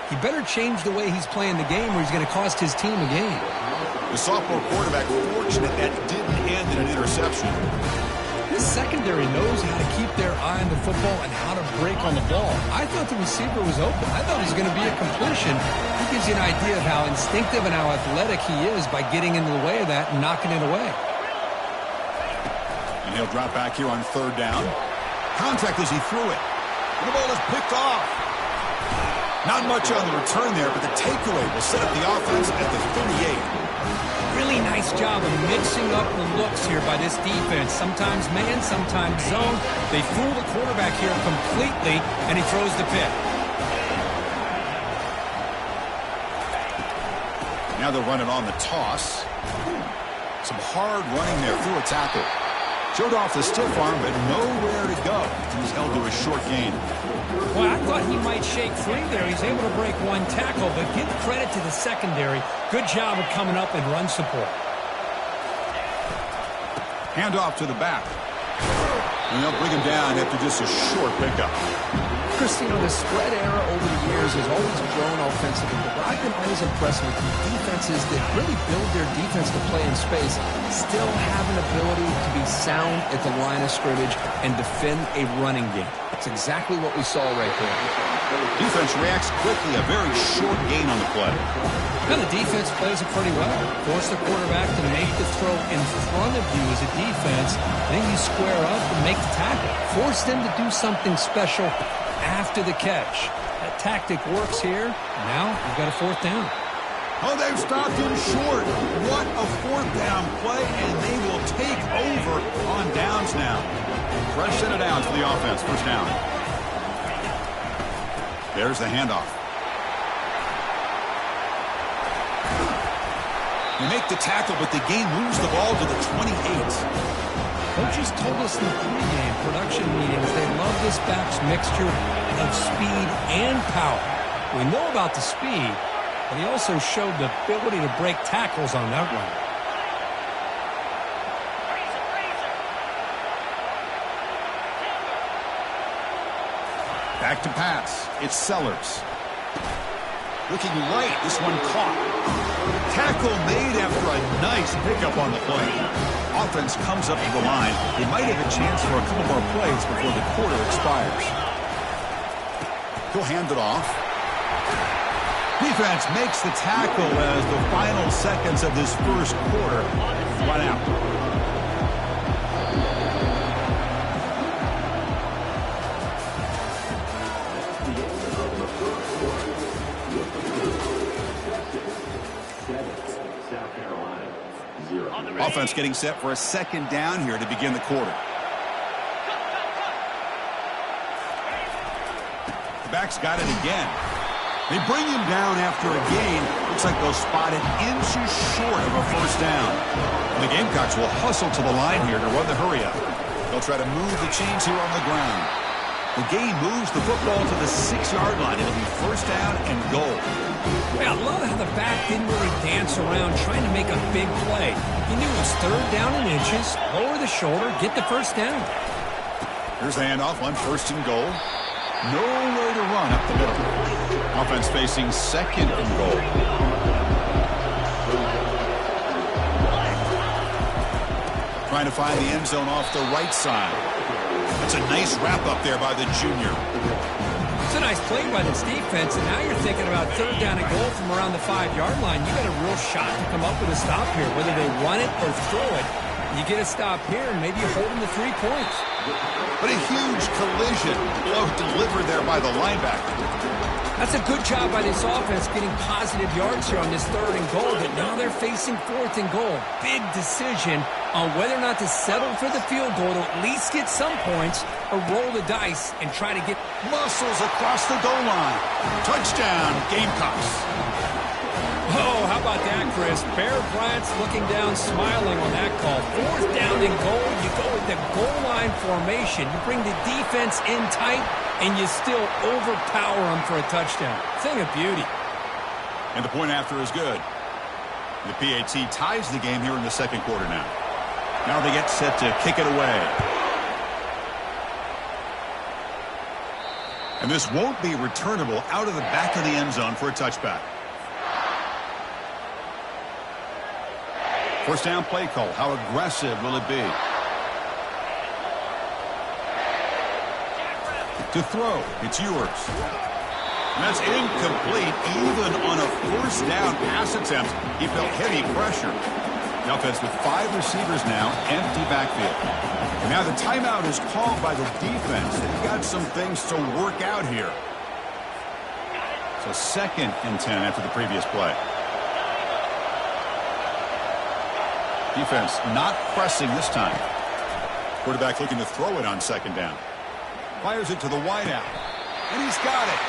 He better change the way he's playing the game or he's going to cost his team a game. The sophomore quarterback fortunate that didn't end in an interception. This secondary knows how to keep their eye on the football and how to break on the ball. I thought the receiver was open. I thought it was going to be a completion. It gives you an idea of how instinctive and how athletic he is by getting into the way of that and knocking it away. And he'll drop back here on third down. Contact as he threw it. And the ball is picked off. Not much on the return there, but the takeaway will set up the offense at the 38. Really nice job of mixing up the looks here by this defense. Sometimes man, sometimes zone. They fool the quarterback here completely, and he throws the pick. Now they'll run it on the toss. Some hard running there through a tackle. Showed off the stiff arm, but nowhere to go. He was held to a short gain. Well, I thought he might shake free there. He's able to break one tackle, but give credit to the secondary. Good job of coming up and run support. Handoff to the back. And they'll bring him down after just a short pickup. Christine, the spread era over the years has always grown offensively, but I've been always impressed with the defenses that really build their defense to play in space, still have an ability to be sound at the line of scrimmage and defend a running game. That's exactly what we saw right there. Defense reacts quickly, a very short gain on the play. Now the defense plays it pretty well. Force the quarterback to make the throw in front of you as a defense. Then you square up and make the tackle. Force them to do something special after the catch. That tactic works here. Now we've got a fourth down. Oh, they've stopped him short. What a fourth down play, and they will take over on downs now. Fresh set of downs for the offense. First down. There's the handoff. They make the tackle, but the game moves the ball to the 28. Coaches told us in the pregame production meetings they love this back's mixture of speed and power. We know about the speed, but he also showed the ability to break tackles on that run. Back to pass. It's Sellers. Looking right. This one caught. Tackle made after a nice pickup on the play. Offense comes up to the line. They might have a chance for a couple more plays before the quarter expires. He'll hand it off. Defense makes the tackle as the final seconds of this first quarter run out. Offense getting set for a second down here to begin the quarter. The back's got it again. They bring him down after a gain. Looks like they'll spot it inches short of a first down. And the Gamecocks will hustle to the line here to run the hurry up. They'll try to move the chains here on the ground. The game moves the football to the 6-yard line. It'll be first down and goal. Yeah, I love how the back didn't really dance around trying to make a big play. He knew it was third down in inches, lower the shoulder, get the first down. Here's the handoff on first and goal. Nowhere to run up the middle. Offense facing second and goal. Trying to find the end zone off the right side. That's a nice wrap up there by the junior. It's a nice play by this defense, and now you're thinking about third down and goal from around the 5-yard line. You got a real shot to come up with a stop here, whether they run it or throw it. You get a stop here, and maybe you hold them to 3 points. But a huge collision blow delivered there by the linebacker. That's a good job by this offense getting positive yards here on this third and goal, but now they're facing fourth and goal. Big decision on whether or not to settle for the field goal to at least get some points or roll the dice and try to get Muscles across the goal line. Touchdown, Gamecocks. Oh, how about that, Chris? Bear Bryant's looking down, smiling on that call. Fourth down and goal. You go with the goal line formation. You bring the defense in tight, and you still overpower them for a touchdown. Thing of beauty. And the point after is good. The PAT ties the game here in the second quarter now. Now they get set to kick it away. And this won't be returnable out of the back of the end zone for a touchback. First down play call. How aggressive will it be? To throw. It's yours. And that's incomplete. Even on a first down pass attempt, he felt heavy pressure. The offense with 5 receivers now, empty backfield. And now the timeout is called by the defense. They've got some things to work out here. So second and 10 after the previous play. Defense not pressing this time. Quarterback looking to throw it on second down. Fires it to the wideout. And he's got it.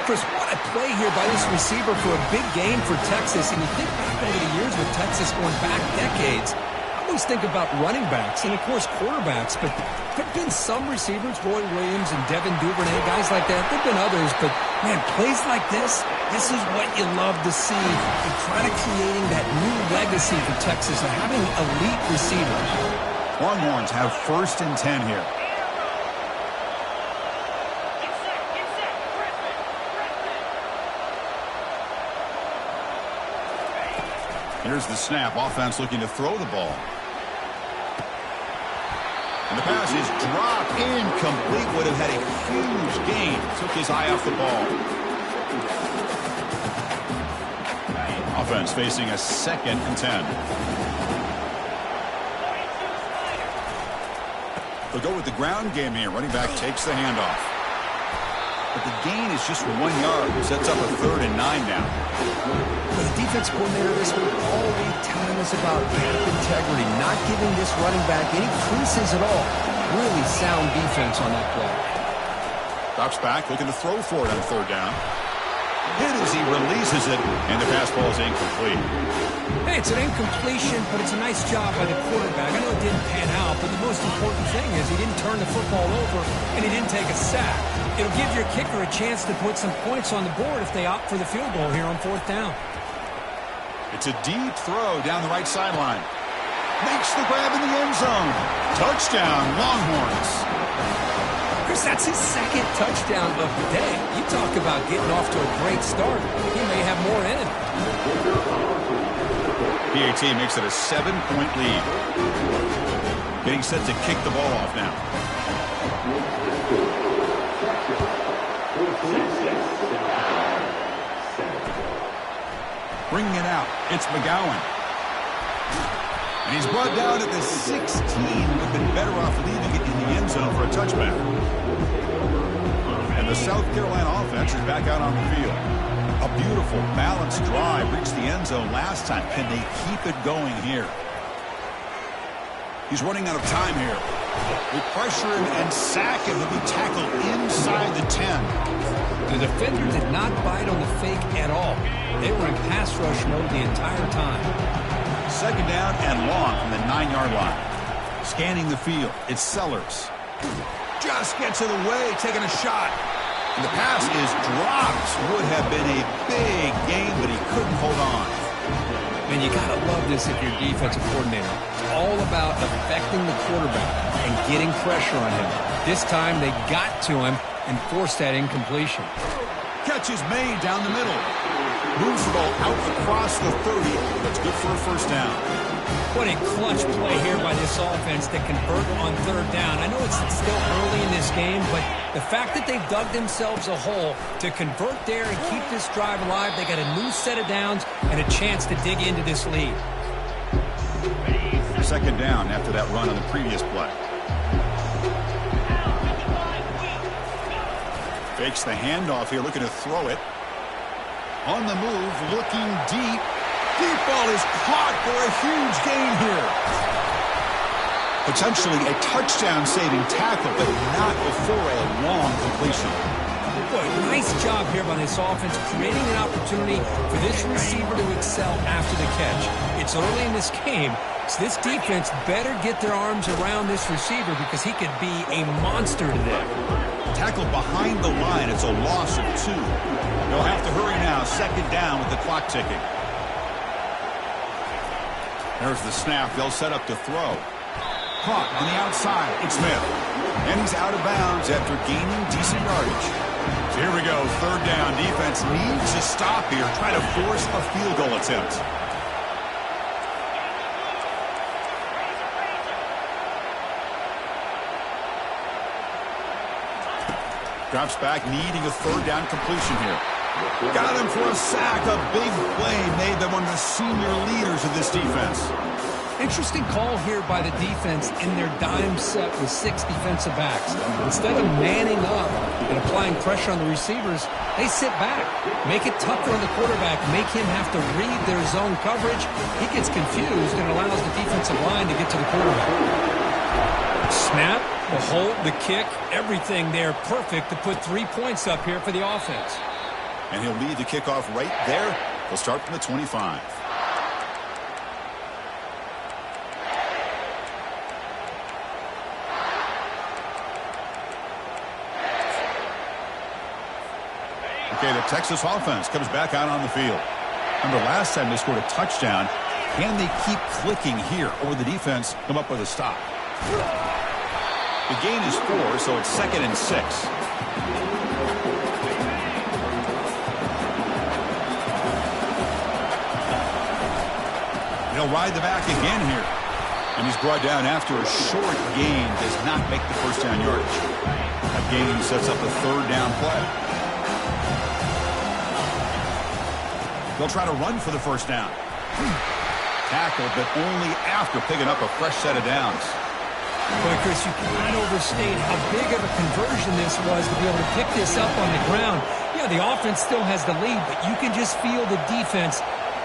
Chris, what a play here by this receiver for a big game for Texas. And you think back over the years with Texas going back decades, I always think about running backs and, of course, quarterbacks. But there have been some receivers, Roy Williams and Devin Duvernay, guys like that. There have been others. But, man, plays like this is what you love to see. And kind of creating that new legacy for Texas of having elite receivers. Longhorns have first and 10 here. Here's the snap. Offense looking to throw the ball. And the pass is dropped. Incomplete. Would have had a huge gain. Took his eye off the ball. Offense facing a second and 10. They'll go with the ground game here. Running back takes the handoff. But the gain is just 1 yard. Sets up a third and 9 now. The defense coordinator this week already telling us about gap integrity, not giving this running back any creases at all. Really sound defense on that play. Drops back, looking to throw for it on third down. Hit as he releases it, and the pass ball is incomplete. Hey, it's an incompletion, but it's a nice job by the quarterback. I know it didn't pan out, but the most important thing is he didn't turn the football over, and he didn't take a sack. It'll give your kicker a chance to put some points on the board if they opt for the field goal here on fourth down. It's a deep throw down the right sideline. Makes the grab in the end zone. Touchdown, Longhorns. Chris, that's his second touchdown of the day. You talk about getting off to a great start. He may have more in him. PAT makes it a 7-point lead. Getting set to kick the ball off now. Bringing it out. It's McGowan. And he's brought down at the 16. Would have been better off leaving it in the end zone for a touchback. And the South Carolina offense is back out on the field. A beautiful, balanced drive. Reached the end zone last time. Can they keep it going here? He's running out of time here. They pressure him and sack him. He'll be tackled inside the 10. The defender did not bite on the fake at all. They were in pass rush mode the entire time. Second down and long from the 9-yard line. Scanning the field. It's Sellers. just gets in the way, taking a shot. And the pass is dropped. Would have been a big game, but he couldn't hold on. And you got to love this if you're a defensive coordinator. It's all about affecting the quarterback and getting pressure on him. This time they got to him and forced that incompletion. Catch is made down the middle. Moves the ball out across the 30. That's good for a first down. What a clutch play here by this offense to convert on third down. I know it's still early in this game, but the fact that they've dug themselves a hole to convert there and keep this drive alive, they got a new set of downs and a chance to dig into this lead. Second down after that run on the previous play. Fakes the handoff here, looking to throw it. On the move, looking deep. Deep ball is caught for a huge gain here. Potentially a touchdown-saving tackle, but not before a long completion. Boy, nice job here by this offense, creating an opportunity for this receiver to excel after the catch. It's early in this game, so this defense better get their arms around this receiver because he could be a monster today. Tackled behind the line, it's a loss of 2. They'll have to hurry now, second down with the clock ticking. There's the snap. They'll set up to throw. Caught on the outside. It's Smith. And he's out of bounds after gaining decent yardage. So here we go. Third down. Defense needs to stop here. Try to force a field goal attempt. Drops back, needing a third down completion here. Got him for a sack. A big play made them one of the senior leaders of this defense. Interesting call here by the defense in their dime set with 6 defensive backs. Instead of manning up and applying pressure on the receivers, they sit back, make it tougher on the quarterback, make him have to read their zone coverage. He gets confused and allows the defensive line to get to the quarterback. Snap, the hold, the kick, everything there perfect to put 3 points up here for the offense. And he'll lead the kickoff right there. He'll start from the 25. Okay, the Texas offense comes back out on the field. Remember, last time they scored a touchdown. Can they keep clicking here, or the defense come up with a stop? The gain is 4, so it's 2nd and 6. He'll ride the back again here. And he's brought down after a short gain. Does not make the first down yardage. That gain sets up a third down play. They'll try to run for the first down. Tackled, but only after picking up a fresh set of downs. Boy, Chris, you cannot overstate how big of a conversion this was to be able to pick this up on the ground. Yeah, the offense still has the lead, but you can just feel the defense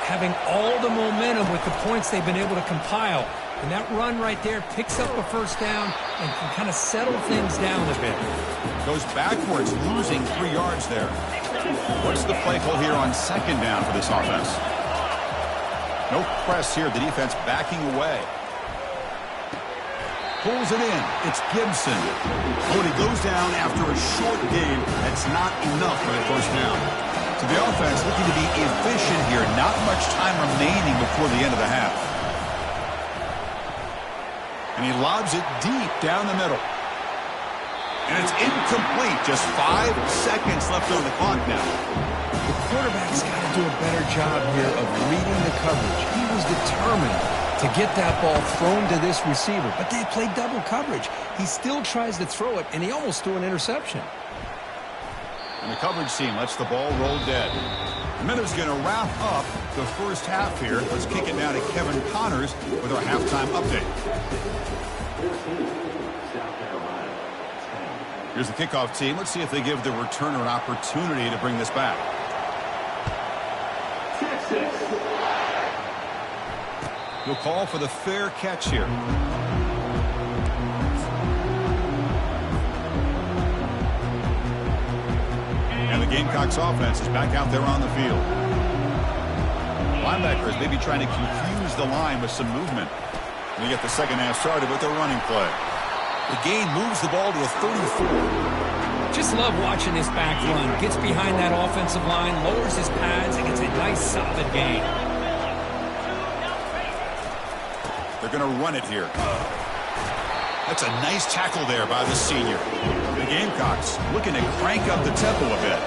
having all the momentum with the points they've been able to compile. And that run right there picks up a first down and can kind of settle things down a bit. Goes backwards, losing 3 yards there. What's the play call here on second down for this offense? No press here. The defense backing away. Pulls it in. It's Gibson. When he goes down after a short gain, that's not enough for the first down. So the offense looking to be efficient here. Not much time remaining before the end of the half. And he lobs it deep down the middle. And it's incomplete. Just 5 seconds left on the clock now. The quarterback's got to do a better job here of reading the coverage. He was determined to get that ball thrown to this receiver, but they played double coverage. He still tries to throw it, and he almost threw an interception. And the coverage team lets the ball roll dead. Miller's going to wrap up the first half here. Let's kick it now to Kevin Connors with our halftime update. Here's the kickoff team. Let's see if they give the returner an opportunity to bring this back. He'll call for the fair catch here. And the Gamecocks offense is back out there on the field. Linebackers maybe trying to confuse the line with some movement. We get the second half started with a running play. The gain moves the ball to the 34. Just love watching this back run. Gets behind that offensive line, lowers his pads, and gets a nice solid gain. They're going to run it here. That's a nice tackle there by the senior. The Gamecocks looking to crank up the tempo a bit.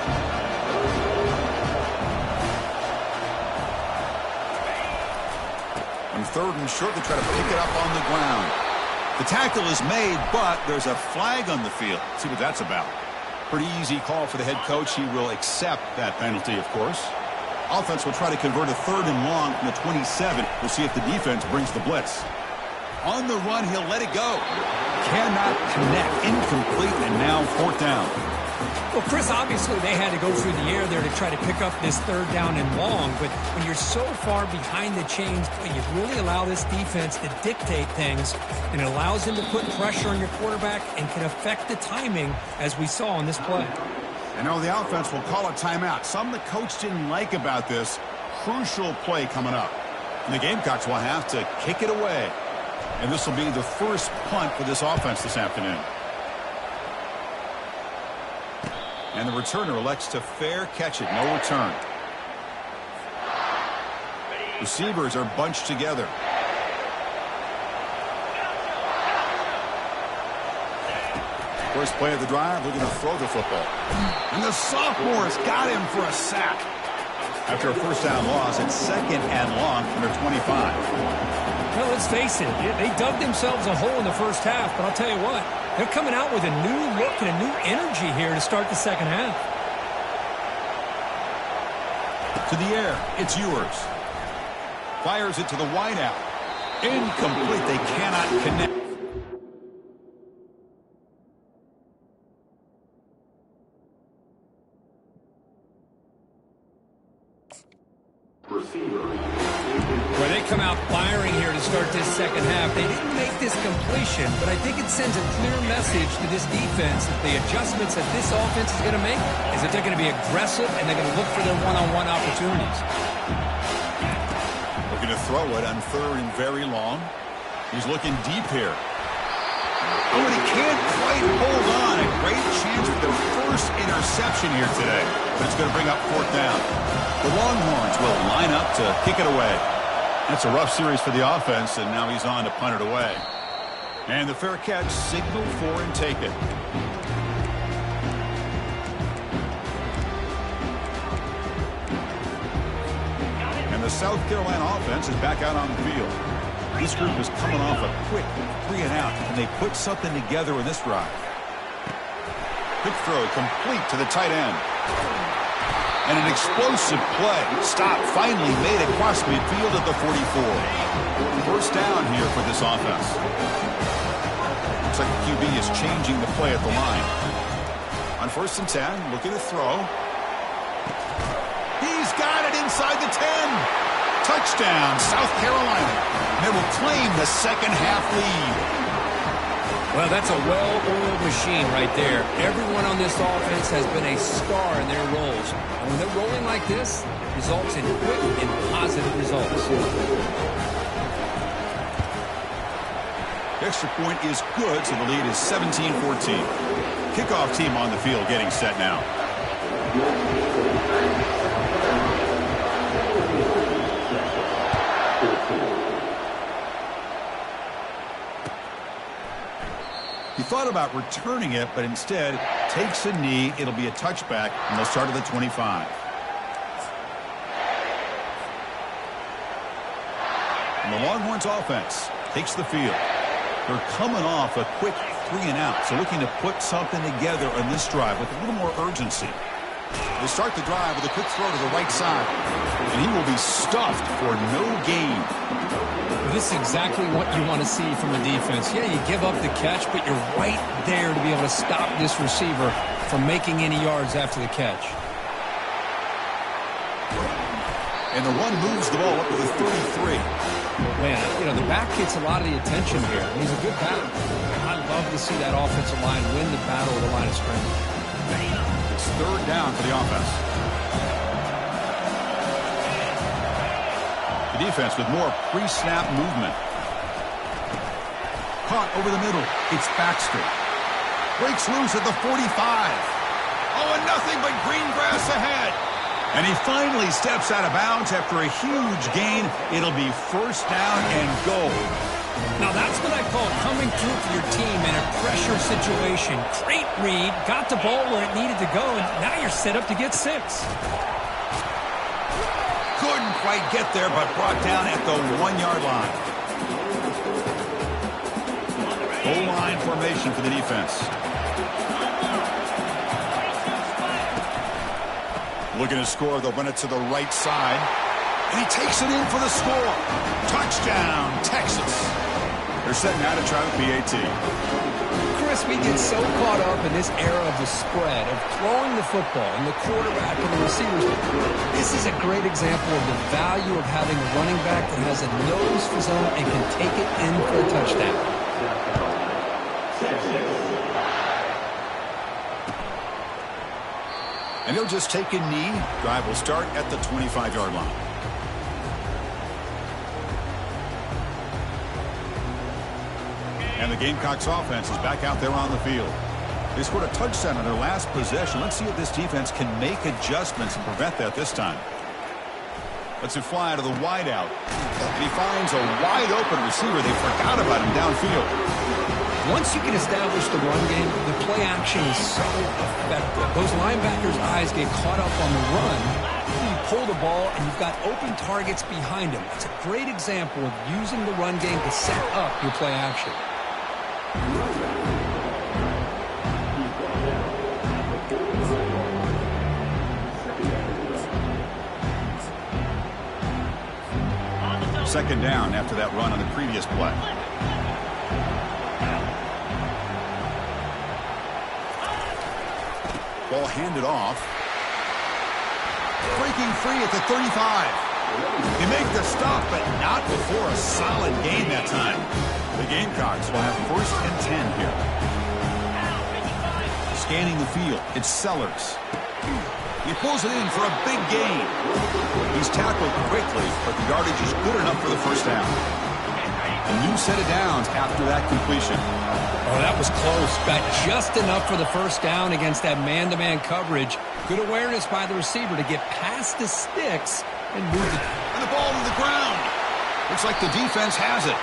On 3rd and short, they try to pick it up on the ground. The tackle is made, but there's a flag on the field. Let's see what that's about. Pretty easy call for the head coach. He will accept that penalty, of course. Offense will try to convert a 3rd and long from the 27. We'll see if the defense brings the blitz. On the run, he'll let it go. Cannot connect. Incomplete, and now 4th down. Well, Chris, obviously they had to go through the air there to try to pick up this 3rd down and long, but when you're so far behind the chains, you really allow this defense to dictate things, and it allows them to put pressure on your quarterback and can affect the timing, as we saw on this play. I know the offense will call a timeout. Something the coach didn't like about this crucial play coming up. And the Gamecocks will have to kick it away. And this will be the first punt for this offense this afternoon. And the returner elects to fair catch it. No return. Receivers are bunched together. First play of the drive, looking to throw the football. And the sophomore's got him for a sack. After a 1st down loss, it's 2nd and long from their 25. Well, let's face it, they dug themselves a hole in the first half, but I'll tell you what, they're coming out with a new look and a new energy here to start the second half. To the air, it's yours. Fires it to the wideout. Incomplete, they cannot connect. Well, they come out firing here to start this second half. They didn't make this completion, but I think it sends a clear message to this defense that the adjustments that this offense is going to make is that they're going to be aggressive and they're going to look for their one-on-one opportunities. Looking to throw it on 3rd and very long. He's looking deep here. Oh, and he can't quite hold on. A great chance for their first interception here today. But it's going to bring up 4th down. The Longhorns will line up to kick it away. That's a rough series for the offense, and now he's on to punt it away. And the fair catch signaled for and taken. And the South Carolina offense is back out on the field. This group is coming off a quick 3 and out, and they put something together in this drive. Quick throw complete to the tight end. And an explosive play. Stop finally made across midfield at the 44. First down here for this offense. Looks like the QB is changing the play at the line. On 1st and 10, looking to throw. He's got it inside the 10. Touchdown, South Carolina. They will claim the second half lead. Well, that's a well-oiled machine right there. Everyone on this offense has been a star in their roles. And when they're rolling like this, it results in quick and positive results. The extra point is good, so the lead is 17-14. Kickoff team on the field getting set now. He thought about returning it, but instead takes a knee. It'll be a touchback, and they'll start at the 25. And the Longhorns offense takes the field. They're coming off a quick 3 and out, so looking to put something together on this drive with a little more urgency. They start the drive with a quick throw to the right side, and he will be stuffed for no gain. This is exactly what you want to see from the defense. Yeah, you give up the catch, but you're right there to be able to stop this receiver from making any yards after the catch. And the one moves the ball up to the 33. Man, you know, the back gets a lot of the attention here. He's a good back. I love to see that offensive line win the battle of the line of scrimmage. It's 3rd down for the offense. The defense with more pre-snap movement. caught over the middle. It's Baxter. Breaks loose at the 45. Oh, and nothing but green grass ahead. And he finally steps out of bounds after a huge gain. It'll be first down and goal. Now that's what I call coming through for your team in a pressure situation. Great read, got the ball where it needed to go, and now you're set up to get 6. Couldn't quite get there, but brought down at the 1-yard line. O-line formation for the defense. Looking to score, they'll run it to the right side. And he takes it in for the score. Touchdown, Texas. They're setting out to try the PAT. Chris, we get so caught up in this era of the spread, of throwing the football and the quarterback and the receivers. This is a great example of the value of having a running back that has a nose for zone and can take it in for a touchdown. And he'll just take a knee. Drive will start at the 25-yard line. And the Gamecocks offense is back out there on the field. They scored a touchdown on their last possession. Let's see if this defense can make adjustments and prevent that this time. Let's him fly out of the wideout. And he finds a wide-open receiver. They forgot about him downfield. Once you can establish the run game, the play action is so effective. Those linebackers' eyes get caught up on the run. You pull the ball, and you've got open targets behind him. It's a great example of using the run game to set up your play action. Second down after that run on the previous play. Ball handed off. Breaking free at the 35. They make the stop, but not before a solid gain that time. The Gamecocks will have first and 10 here. Scanning the field, it's Sellers. He pulls it in for a big gain. He's tackled quickly, but the yardage is good enough for the first down. A new set of downs after that completion. Oh, that was close. Got just enough for the first down against that man-to-man coverage. Good awareness by the receiver to get past the sticks and move it. And the ball to the ground. Looks like the defense has it.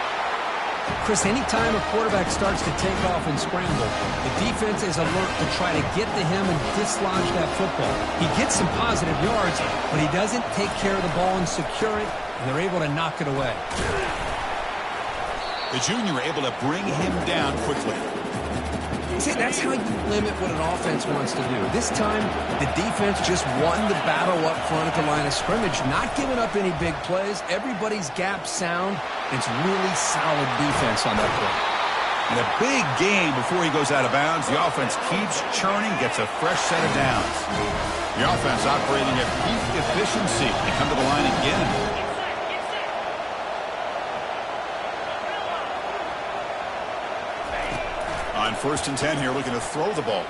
Chris, anytime a quarterback starts to take off and scramble, the defense is alert to try to get to him and dislodge that football. He gets some positive yards, but he doesn't take care of the ball and secure it, and they're able to knock it away. The junior able to bring him down quickly. See, that's how you limit what an offense wants to do. This time, the defense just won the battle up front at the line of scrimmage, not giving up any big plays. Everybody's gap sound. It's really solid defense on that play. And a big gain before he goes out of bounds. The offense keeps churning, gets a fresh set of downs. The offense operating at peak efficiency. They come to the line again. On first and 10 here, looking to throw the ball.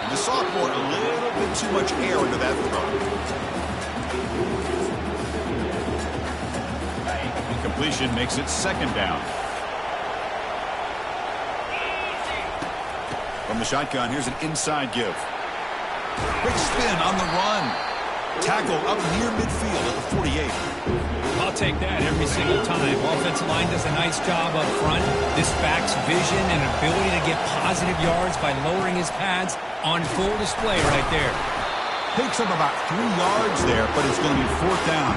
And the sophomore, a little bit too much air into that throw. Incompletion makes it second down. From the shotgun, here's an inside give. Quick spin on the run. Tackle up near midfield at the 48. I'll take that every single time. Offensive line does a nice job up front. This back's vision and ability to get positive yards by lowering his pads on full display right there. Picks up about 3 yards there, but it's going to be fourth down.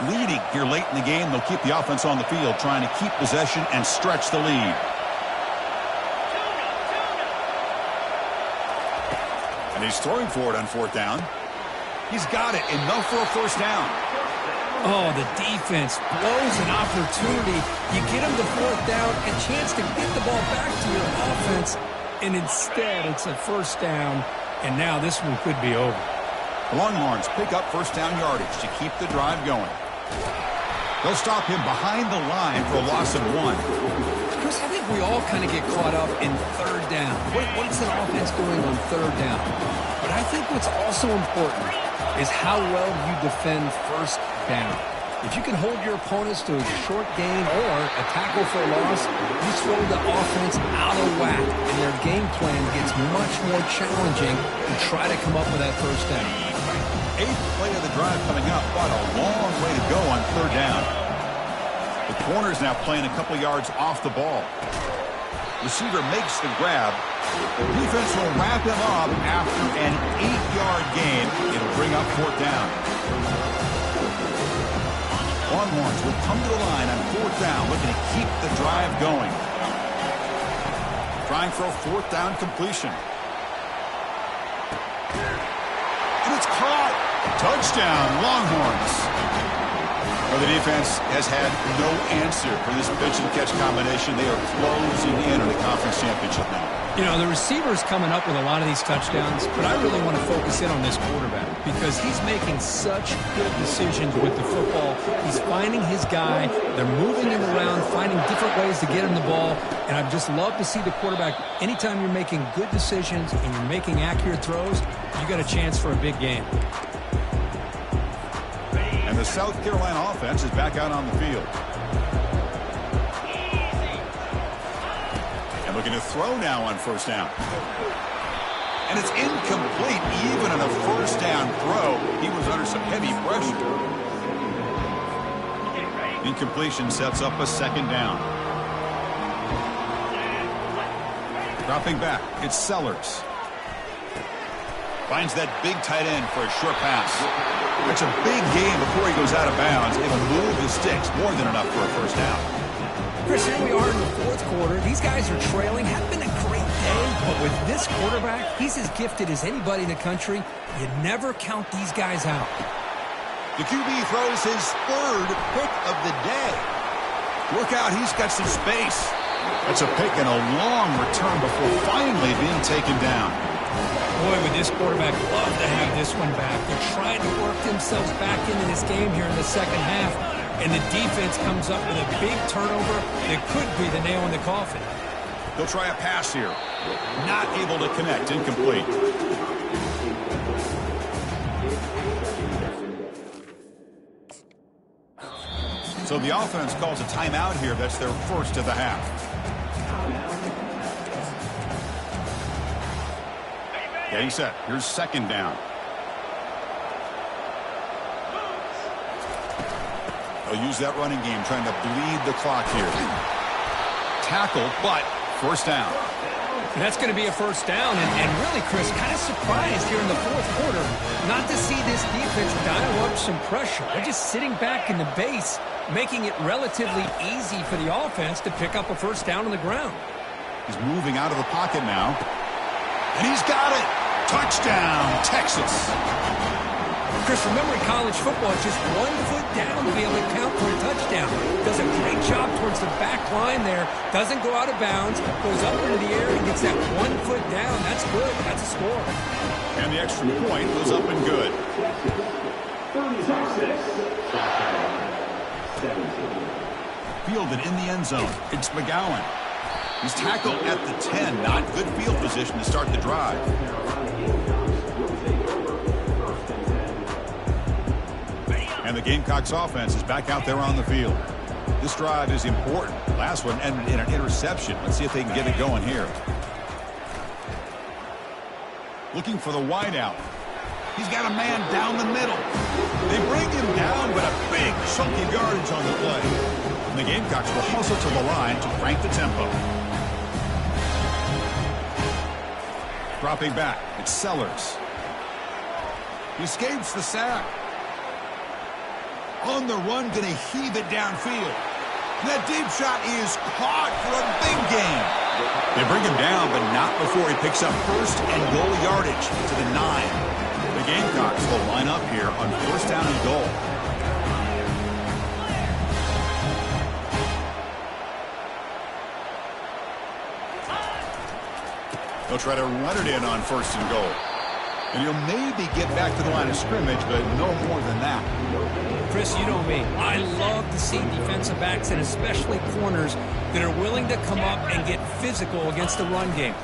Leading here late in the game, they'll keep the offense on the field, trying to keep possession and stretch the lead. And he's throwing for it on fourth down. He's got it, enough for a first down. Oh, the defense blows an opportunity. You get him to fourth down, a chance to get the ball back to your offense, and instead it's a first down, and now this one could be over. Longhorns pick up first down yardage to keep the drive going. They'll stop him behind the line for a loss of 1. Chris, I think we all kind of get caught up in third down. What's an offense doing on third down? But I think what's also important is how well you defend first down. If you can hold your opponents to a short gain or a tackle for a loss, you throw the offense out of whack, and their game plan gets much more challenging to try to come up with that first down. 8th play of the drive coming up, but a long way to go on third down. The corner's now playing a couple yards off the ball. Receiver makes the grab. The defense will wrap him up after an 8-yard gain. It'll bring up fourth down. Longhorns will come to the line on fourth down, looking to keep the drive going. Trying for a fourth down completion. And it's caught. Touchdown, Longhorns. Well, the defense has had no answer for this pitch and catch combination. They are closing in on the conference championship now. You know, the receiver's coming up with a lot of these touchdowns, but I really want to focus in on this quarterback because he's making such good decisions with the football. He's finding his guy. They're moving him around, finding different ways to get him the ball, and I'd just love to see the quarterback. Anytime you're making good decisions and you're making accurate throws, you got a chance for a big game. And the South Carolina offense is back out on the field. And looking to throw now on first down. And it's incomplete even on a first down throw. He was under some heavy pressure. Incompletion sets up a second down. Dropping back, it's Sellers. Finds that big tight end for a short pass. It's a big game before he goes out of bounds. It'll move the sticks more than enough for a first down. Chris, here we are in the fourth quarter. These guys are trailing. Hasn't been a great day, but with this quarterback, he's as gifted as anybody in the country. You never count these guys out. The QB throws his third pick of the day. Look out, he's got some space. That's a pick and a long return before finally being taken down. Boy, would this quarterback love to have this one back. They're trying to work themselves back into this game here in the second half, and the defense comes up with a big turnover that could be the nail in the coffin. They'll try a pass here. Not able to connect. Incomplete. So the offense calls a timeout here. That's their first of the half. Getting set. Here's second down. They'll use that running game, trying to bleed the clock here. Tackle, but first down. And that's going to be a first down. And really, Chris, kind of surprised here in the fourth quarter not to see this defense dial up some pressure. They're just sitting back in the base, making it relatively easy for the offense to pick up a first down on the ground. He's moving out of the pocket now. And he's got it. Touchdown, Texas. Chris, remember in college football, it's just 1 foot down to be able to count for a touchdown. Does a great job towards the back line there. Doesn't go out of bounds. Goes up into the air and gets that 1 foot down. That's good. That's a score. And the extra point was up and good. Fielded in the end zone. It's McGowan. He's tackled at the 10. Not good field position to start the drive. And the Gamecocks offense is back out there on the field. This drive is important. Last one ended in an interception. Let's see if they can get it going here. Looking for the wideout. He's got a man down the middle. They bring him down, but a big chunky yardage on the play. And the Gamecocks will hustle to the line to crank the tempo. Dropping back, it's Sellers. He escapes the sack. On the run, going to heave it downfield. That deep shot is caught for a big gain. They bring him down, but not before he picks up first and goal yardage to the 9. The Gamecocks will line up here on first down and goal. They'll try to run it in on first and goal. And he'll maybe get back to the line of scrimmage, but no more than that. Chris, you know me. I love to see defensive backs and especially corners that are willing to come up and get physical against the run game.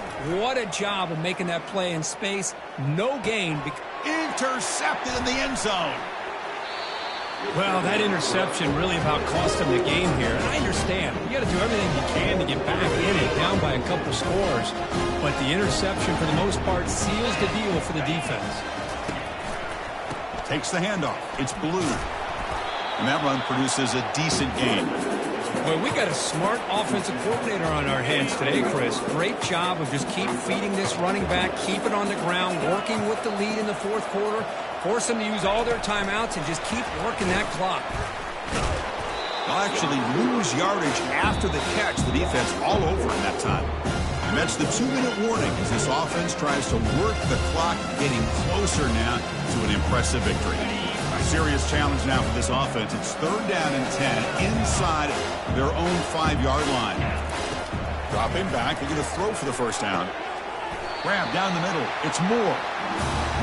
What a job of making that play in space. No gain. Intercepted in the end zone. Well, that interception really about cost him the game here. And I understand. You got to do everything you can to get back in it, down by a couple scores. But the interception, for the most part, seals the deal for the defense. Takes the handoff. It's Blue. And that run produces a decent gain. Well, we got a smart offensive coordinator on our hands today, Chris. Great job of just keep feeding this running back, keep it on the ground, working with the lead in the fourth quarter, force them to use all their timeouts, and just keep working that clock. They'll actually lose yardage after the catch. The defense all over in that time. And that's the 2-minute warning as this offense tries to work the clock, getting closer now to an impressive victory. A serious challenge now for this offense. It's 3rd down and 10 inside their own 5-yard line. Dropping back. They're going to throw for the first down. Grab down the middle. It's Moore.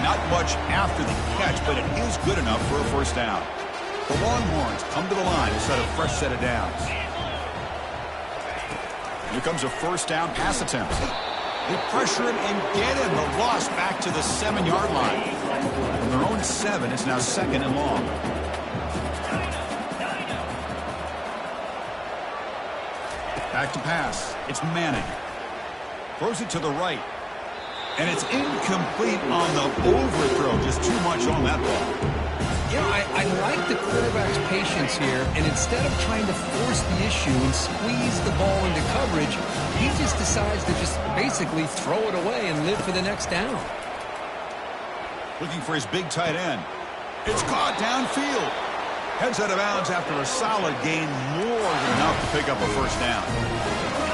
Not much after the catch, but it is good enough for a first down. The Longhorns come to the line to set a fresh set of downs. Here comes a first down pass attempt. They pressure him and get him. The loss back to the 7-yard line. From their own 7, it's now 2nd and long. Back to pass. It's Manning. Throws it to the right. And it's incomplete on the overthrow. Just too much on that ball. You know, I like the quarterback's patience here, and instead of trying to force the issue and squeeze the ball into coverage, he just decides to just basically throw it away and live for the next down. Looking for his big tight end. It's caught downfield. Heads out of bounds after a solid gain, more than enough to pick up a first down.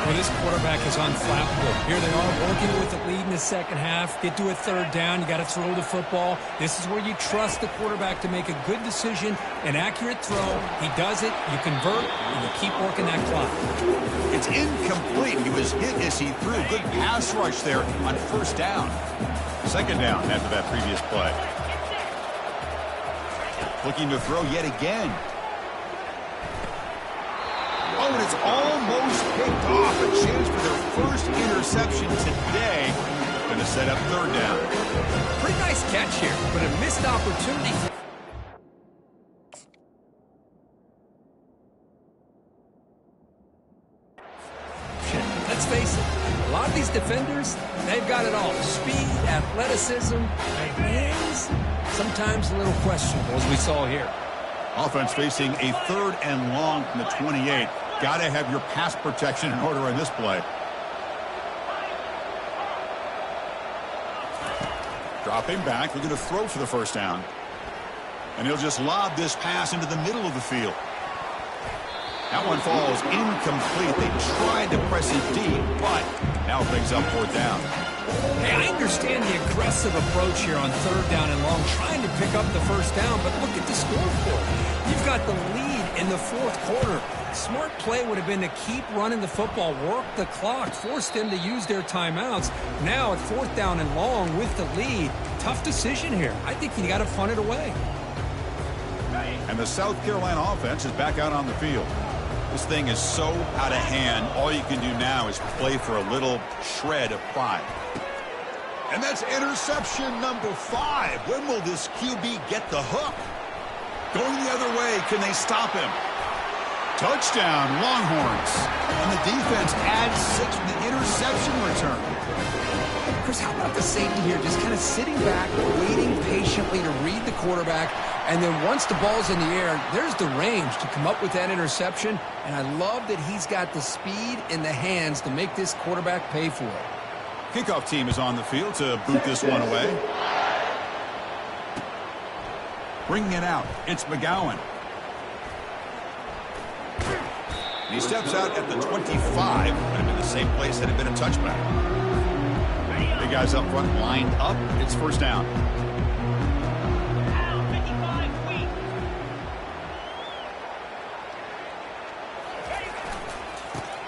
Well, this quarterback is unflappable. Here they are working with the lead in the second half. Get to a 3rd down. You got to throw the football. This is where you trust the quarterback to make a good decision, an accurate throw. He does it. You convert, and you keep working that clock. It's incomplete. He was hit as he threw. Good pass rush there on first down. 2nd down after that previous play. Looking to throw yet again. Oh, and it's almost picked off. A chance for their first interception today. Going to set up 3rd down. Pretty nice catch here, but a missed opportunity. Let's face it, a lot of these defenders, they've got it all. Speed, athleticism, hands, sometimes a little questionable, as we saw here. Offense facing a 3rd and long from the 28. Got to have your pass protection in order on this play. Dropping back. We're going to throw for the first down. And he'll just lob this pass into the middle of the field. That one falls incomplete. They tried to press it deep, but now brings up 4th down. Hey, I understand the aggressive approach here on 3rd down and long, trying to pick up the first down, but look at the scoreboard. You've got the lead in the 4th quarter. Smart play would have been to keep running the football, work the clock, force them to use their timeouts. Now at 4th down and long with the lead, tough decision here. I think you got to punt it away. And the South Carolina offense is back out on the field. This thing is so out of hand, all you can do now is play for a little shred of pride. And that's interception number 5. When will this QB get the hook? Going the other way, can they stop him? Touchdown, Longhorns. And the defense adds 6 with the interception return. Chris, how about the safety here? Just kind of sitting back, waiting patiently to read the quarterback. And then once the ball's in the air, there's the range to come up with that interception. And I love that he's got the speed in the hands to make this quarterback pay for it. Kickoff team is on the field to boot this one away. Bringing it out, it's McGowan. And he steps out at the 25. Would have been the same place had it been a touchback. Big guys up front lined up. It's first down.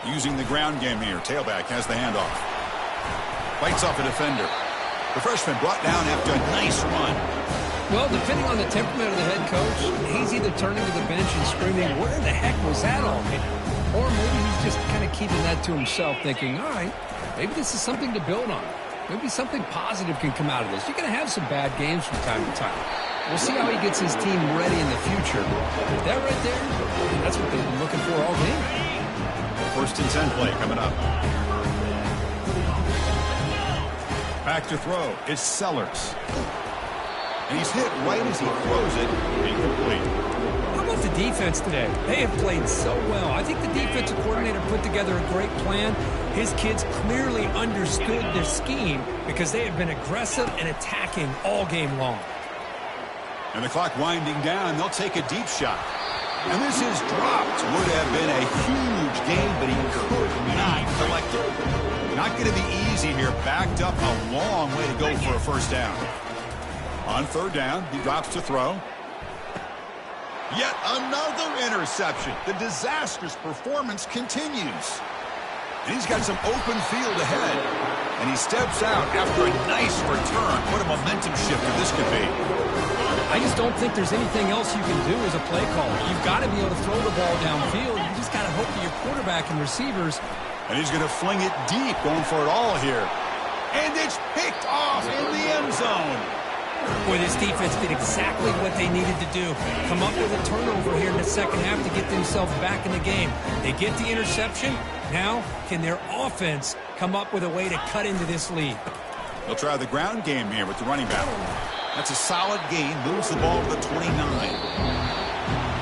Using the ground game here. Tailback has the handoff. Fights off a defender. The freshman brought down after a nice run. Well, depending on the temperament of the head coach, he's either turning to the bench and screaming, where the heck was that all day? Or maybe he's just kind of keeping that to himself, thinking, all right, maybe this is something to build on. Maybe something positive can come out of this. You're going to have some bad games from time to time. We'll see how he gets his team ready in the future. But that right there, that's what they've been looking for all game. 1st and 10 play coming up. Back to throw. It's Sellers. And he's hit right as he throws it. Incomplete. How about the defense today? They have played so well. I think the defensive coordinator put together a great plan. His kids clearly understood their scheme because they have been aggressive and attacking all game long. And the clock winding down, they'll take a deep shot. And this is dropped. Would have been a huge game, but he could not collect it. Not going to be easy here. Backed up a long way to go for a first down. On 3rd down, he drops to throw. Yet another interception. The disastrous performance continues. And he's got some open field ahead. And he steps out after a nice return. What a momentum shifter this could be. I just don't think there's anything else you can do as a play caller. You've got to be able to throw the ball downfield. You just got to hope that your quarterback and receivers. And he's going to fling it deep, going for it all here. And it's picked off in the end zone. Boy, this defense did exactly what they needed to do. Come up with a turnover here in the second half to get themselves back in the game. They get the interception. Now, can their offense come up with a way to cut into this lead? They'll try the ground game here with the running back. That's a solid gain. Moves the ball to the 29.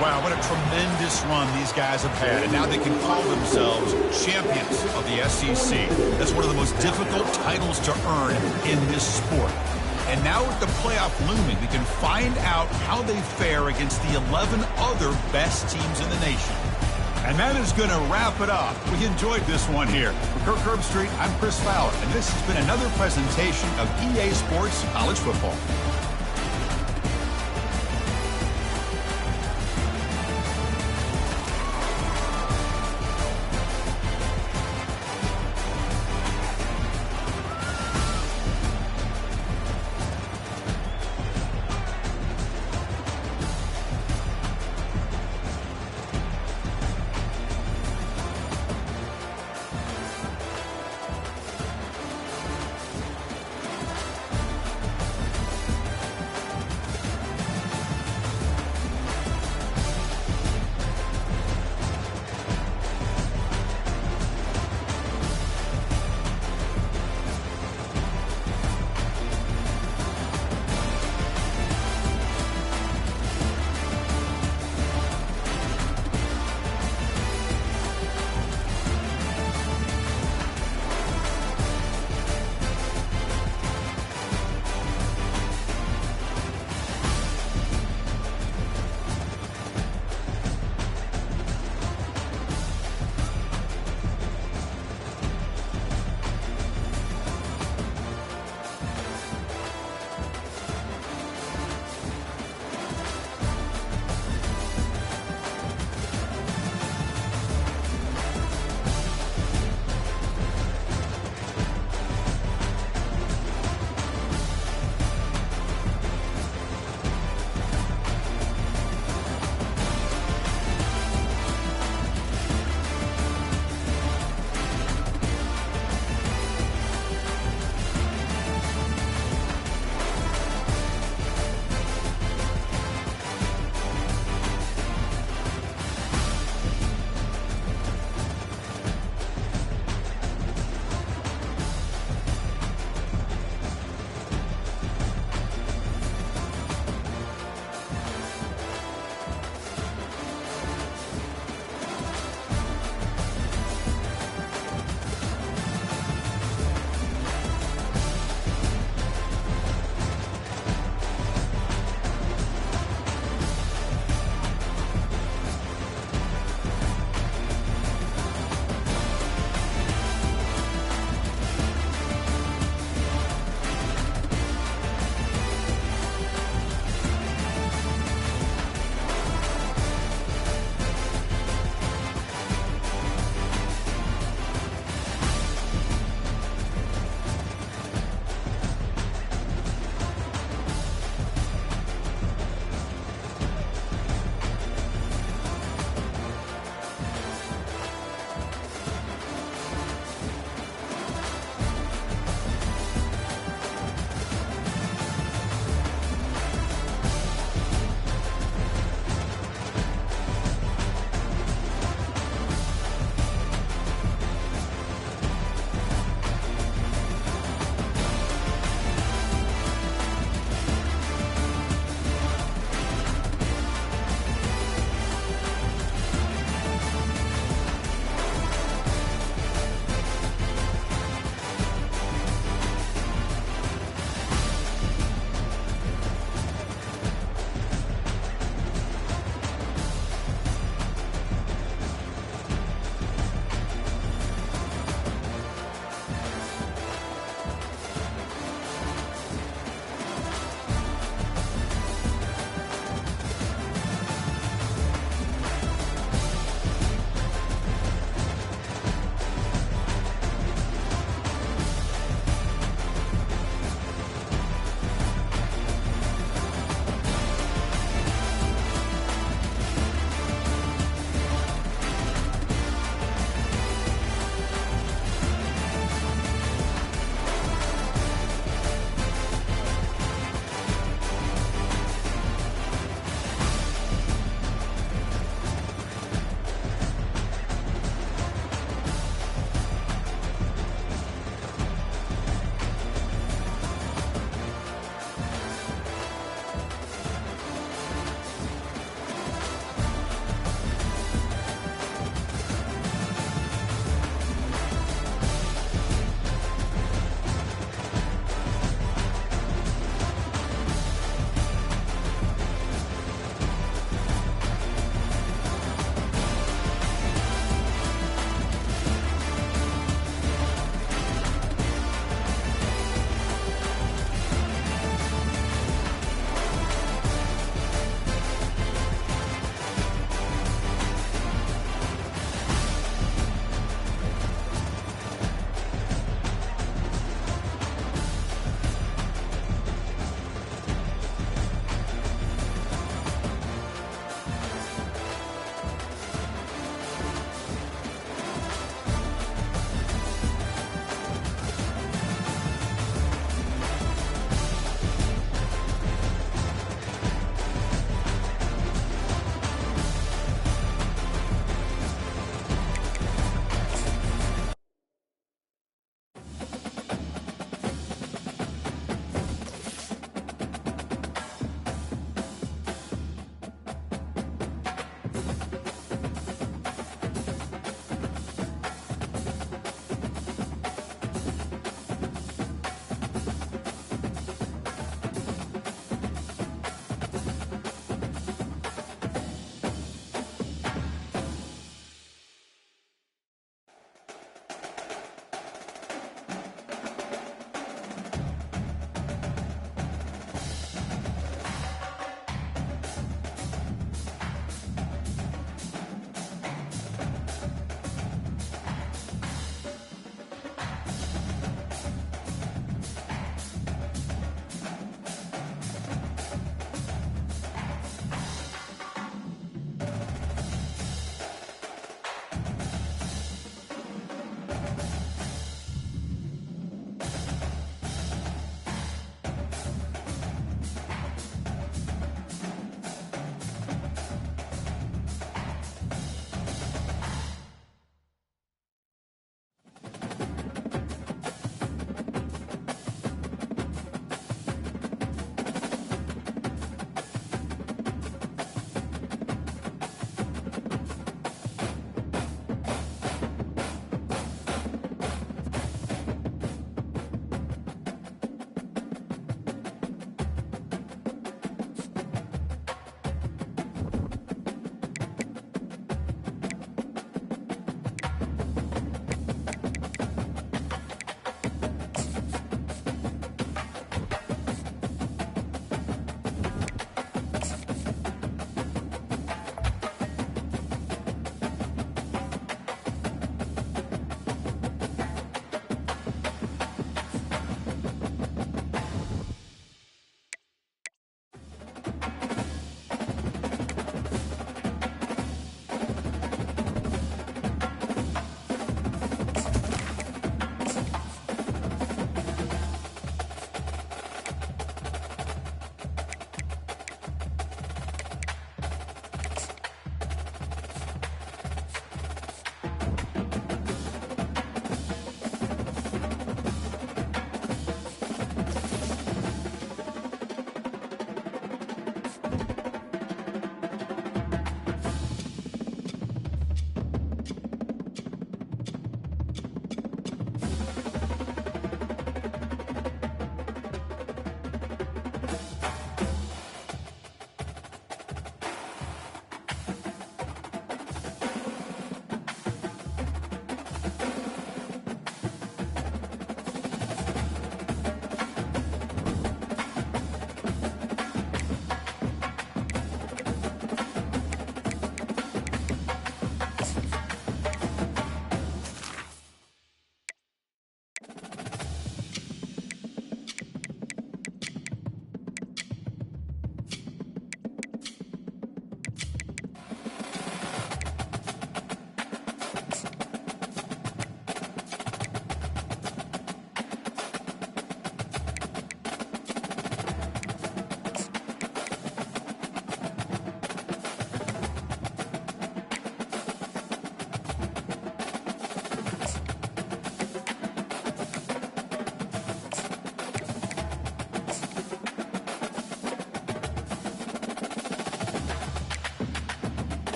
Wow, what a tremendous run these guys have had. And now they can call themselves champions of the SEC. That's one of the most difficult titles to earn in this sport. And now with the playoff looming, we can find out how they fare against the 11 other best teams in the nation. And that is going to wrap it up. We enjoyed this one here. For Kirk Herbstreit, I'm Chris Fowler, and this has been another presentation of EA Sports College Football.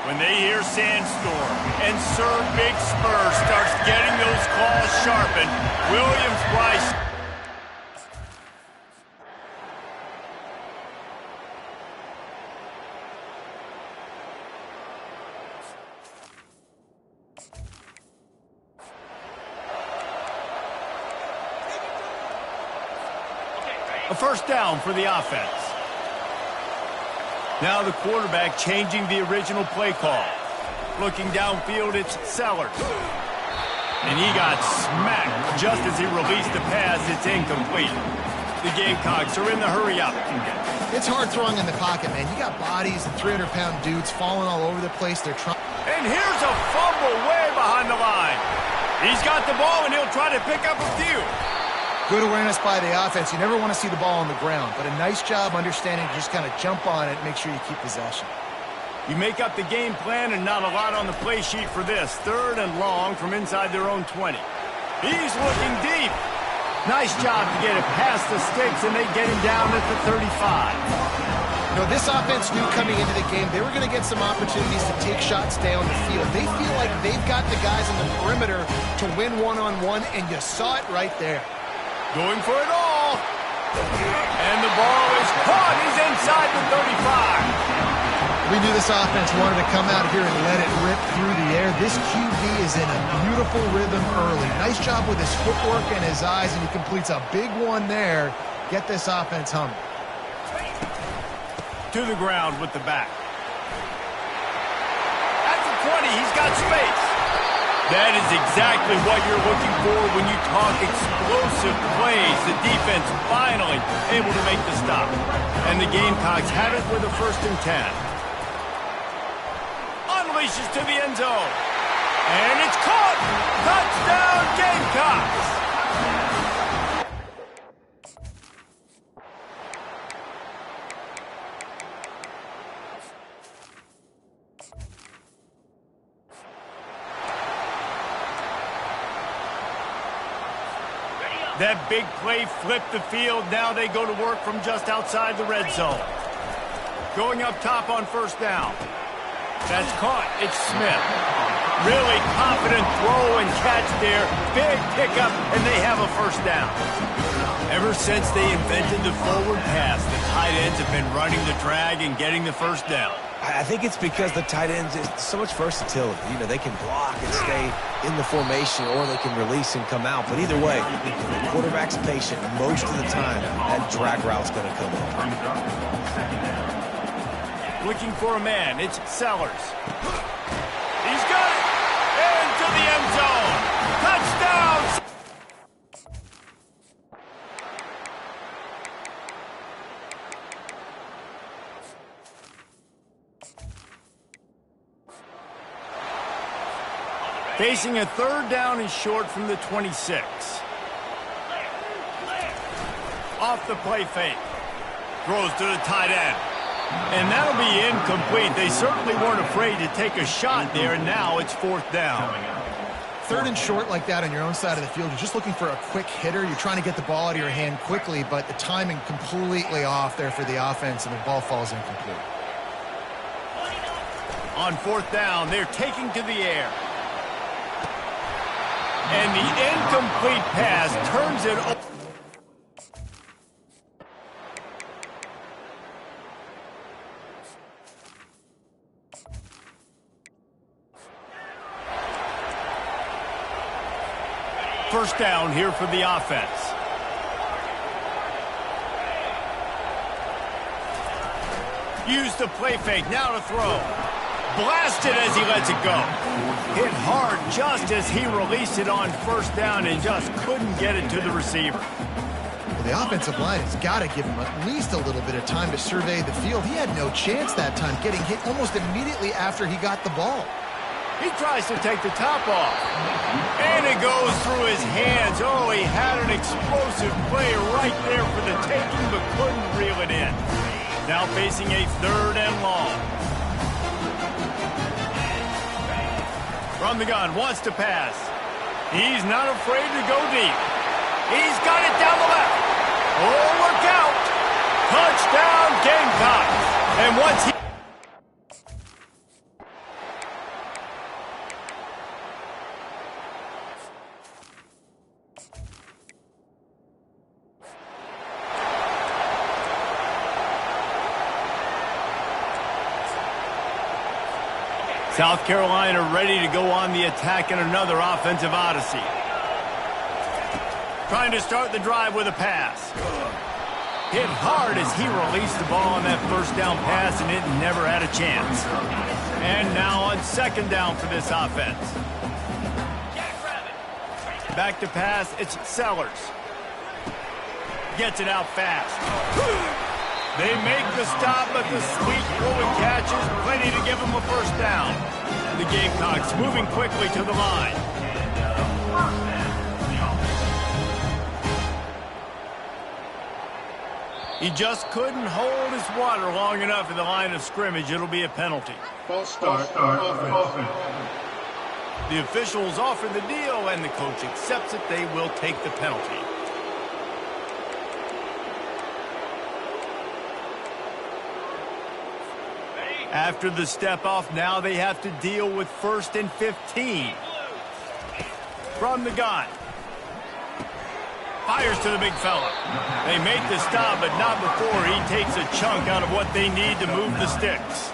When they hear Sandstorm and Sir Big Spur starts getting those claws sharpened, Williams-Brice. A first down for the offense. Now the quarterback changing the original play call. Looking downfield, it's Sellers. And he got smacked just as he released the pass. It's incomplete. The Gamecocks are in the hurry-up. It's hard throwing in the pocket, man. You got bodies and 300-pound dudes falling all over the place. They're trying. And here's a fumble way behind the line. He's got the ball, and he'll try to pick up a few. Good awareness by the offense. You never want to see the ball on the ground, but a nice job understanding to just kind of jump on it and make sure you keep possession. You make up the game plan and not a lot on the play sheet for this. 3rd and long from inside their own 20. He's looking deep. Nice job to get it past the sticks, and they get him down at the 35. You know, this offense knew coming into the game they were going to get some opportunities to take shots down the field. They feel like they've got the guys on the perimeter to win one-on-one, and you saw it right there. Going for it all. And the ball is caught. He's inside the 35. We knew this offense wanted to come out here and let it rip through the air. This QB is in a beautiful rhythm early. Nice job with his footwork and his eyes, and he completes a big one there. Get this offense humming. To the ground with the back. At the 20, he's got space. That is exactly what you're looking for when you talk explosive plays. The defense finally able to make the stop. And the Gamecocks have it with a 1st and 10. Unleashes to the end zone. And it's caught. Touchdown, Gamecocks. That big play flipped the field. Now they go to work from just outside the red zone. Going up top on 1st down. That's caught. It's Smith. Really confident throw and catch there. Big pickup, and they have a 1st down. Ever since they invented the forward pass, the tight ends have been running the drag and getting the 1st down. I think it's because the tight ends is so much versatility. You know, they can block and stay in the formation, or they can release and come out. But either way, the quarterback's patient most of the time. That drag route's going to come up. Looking for a man. It's Sellers. He's got it. Into the end zone. Touchdown. Facing a 3rd down and short from the 26. Off the play fake. Throws to the tight end. And that'll be incomplete. They certainly weren't afraid to take a shot there, and now it's 4th down. 3rd and short like that on your own side of the field, you're just looking for a quick hitter. You're trying to get the ball out of your hand quickly, but the timing completely off there for the offense, and the ball falls incomplete. On 4th down, they're taking to the air. And the incomplete pass turns it over. First down here for the offense. Use the play fake, now to throw. Blasted as he lets it go. Hit hard just as he released it on 1st down and just couldn't get it to the receiver. Well, the offensive line has got to give him at least a little bit of time to survey the field. He had no chance that time, getting hit almost immediately after he got the ball. He tries to take the top off. And it goes through his hands. Oh, he had an explosive play right there for the taking, but couldn't reel it in. Now facing a 3rd and long. From the gun, wants to pass. He's not afraid to go deep. He's got it down the left. Oh, look out. Touchdown, Gamecocks. And once he... South Carolina ready to go on the attack in another offensive odyssey. Trying to start the drive with a pass. Hit hard as he released the ball on that first down pass, and it never had a chance. And now on second down for this offense. Back to pass, it's Sellers. Gets it out fast. They make the stop, but the sweet throwing catch is plenty to give them a first down. The Gamecocks moving quickly to the line. He just couldn't hold his water long enough in the line of scrimmage. It'll be a penalty. False start. Offense. The officials offer the deal, and the coach accepts it. They will take the penalty. After the step off, now they have to deal with 1st and 15. From the gun. Fires to the big fella. They make the stop, but not before he takes a chunk out of what they need to move the sticks.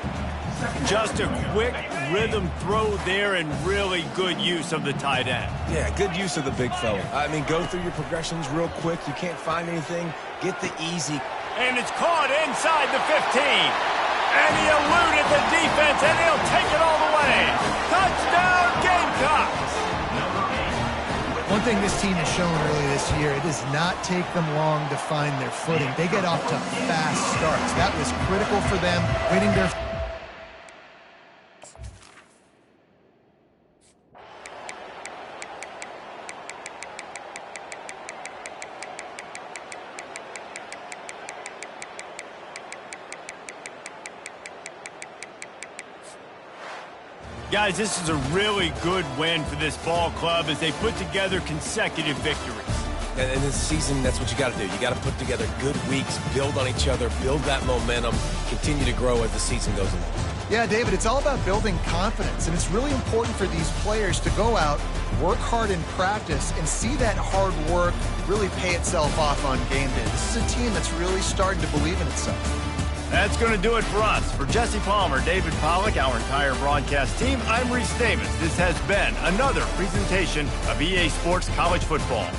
Just a quick rhythm throw there and really good use of the tight end. Yeah, good use of the big fella. I mean, go through your progressions real quick. You can't find anything. Get the easy. And it's caught inside the 15. And he eluded the defense, and he'll take it all the way. Touchdown, Gamecocks! One thing this team has shown early this year, it does not take them long to find their footing. They get off to fast starts. That was critical for them, winning their... Guys, this is a really good win for this ball club as they put together consecutive victories. And in this season, that's what you got to do. You got to put together good weeks, build on each other, build that momentum, continue to grow as the season goes along. Yeah, David, it's all about building confidence, and it's really important for these players to go out, work hard in practice, and see that hard work really pay itself off on game day. This is a team that's really starting to believe in itself. That's going to do it for us. For Jesse Palmer, David Pollack, our entire broadcast team, I'm Reese Davis. This has been another presentation of EA Sports College Football.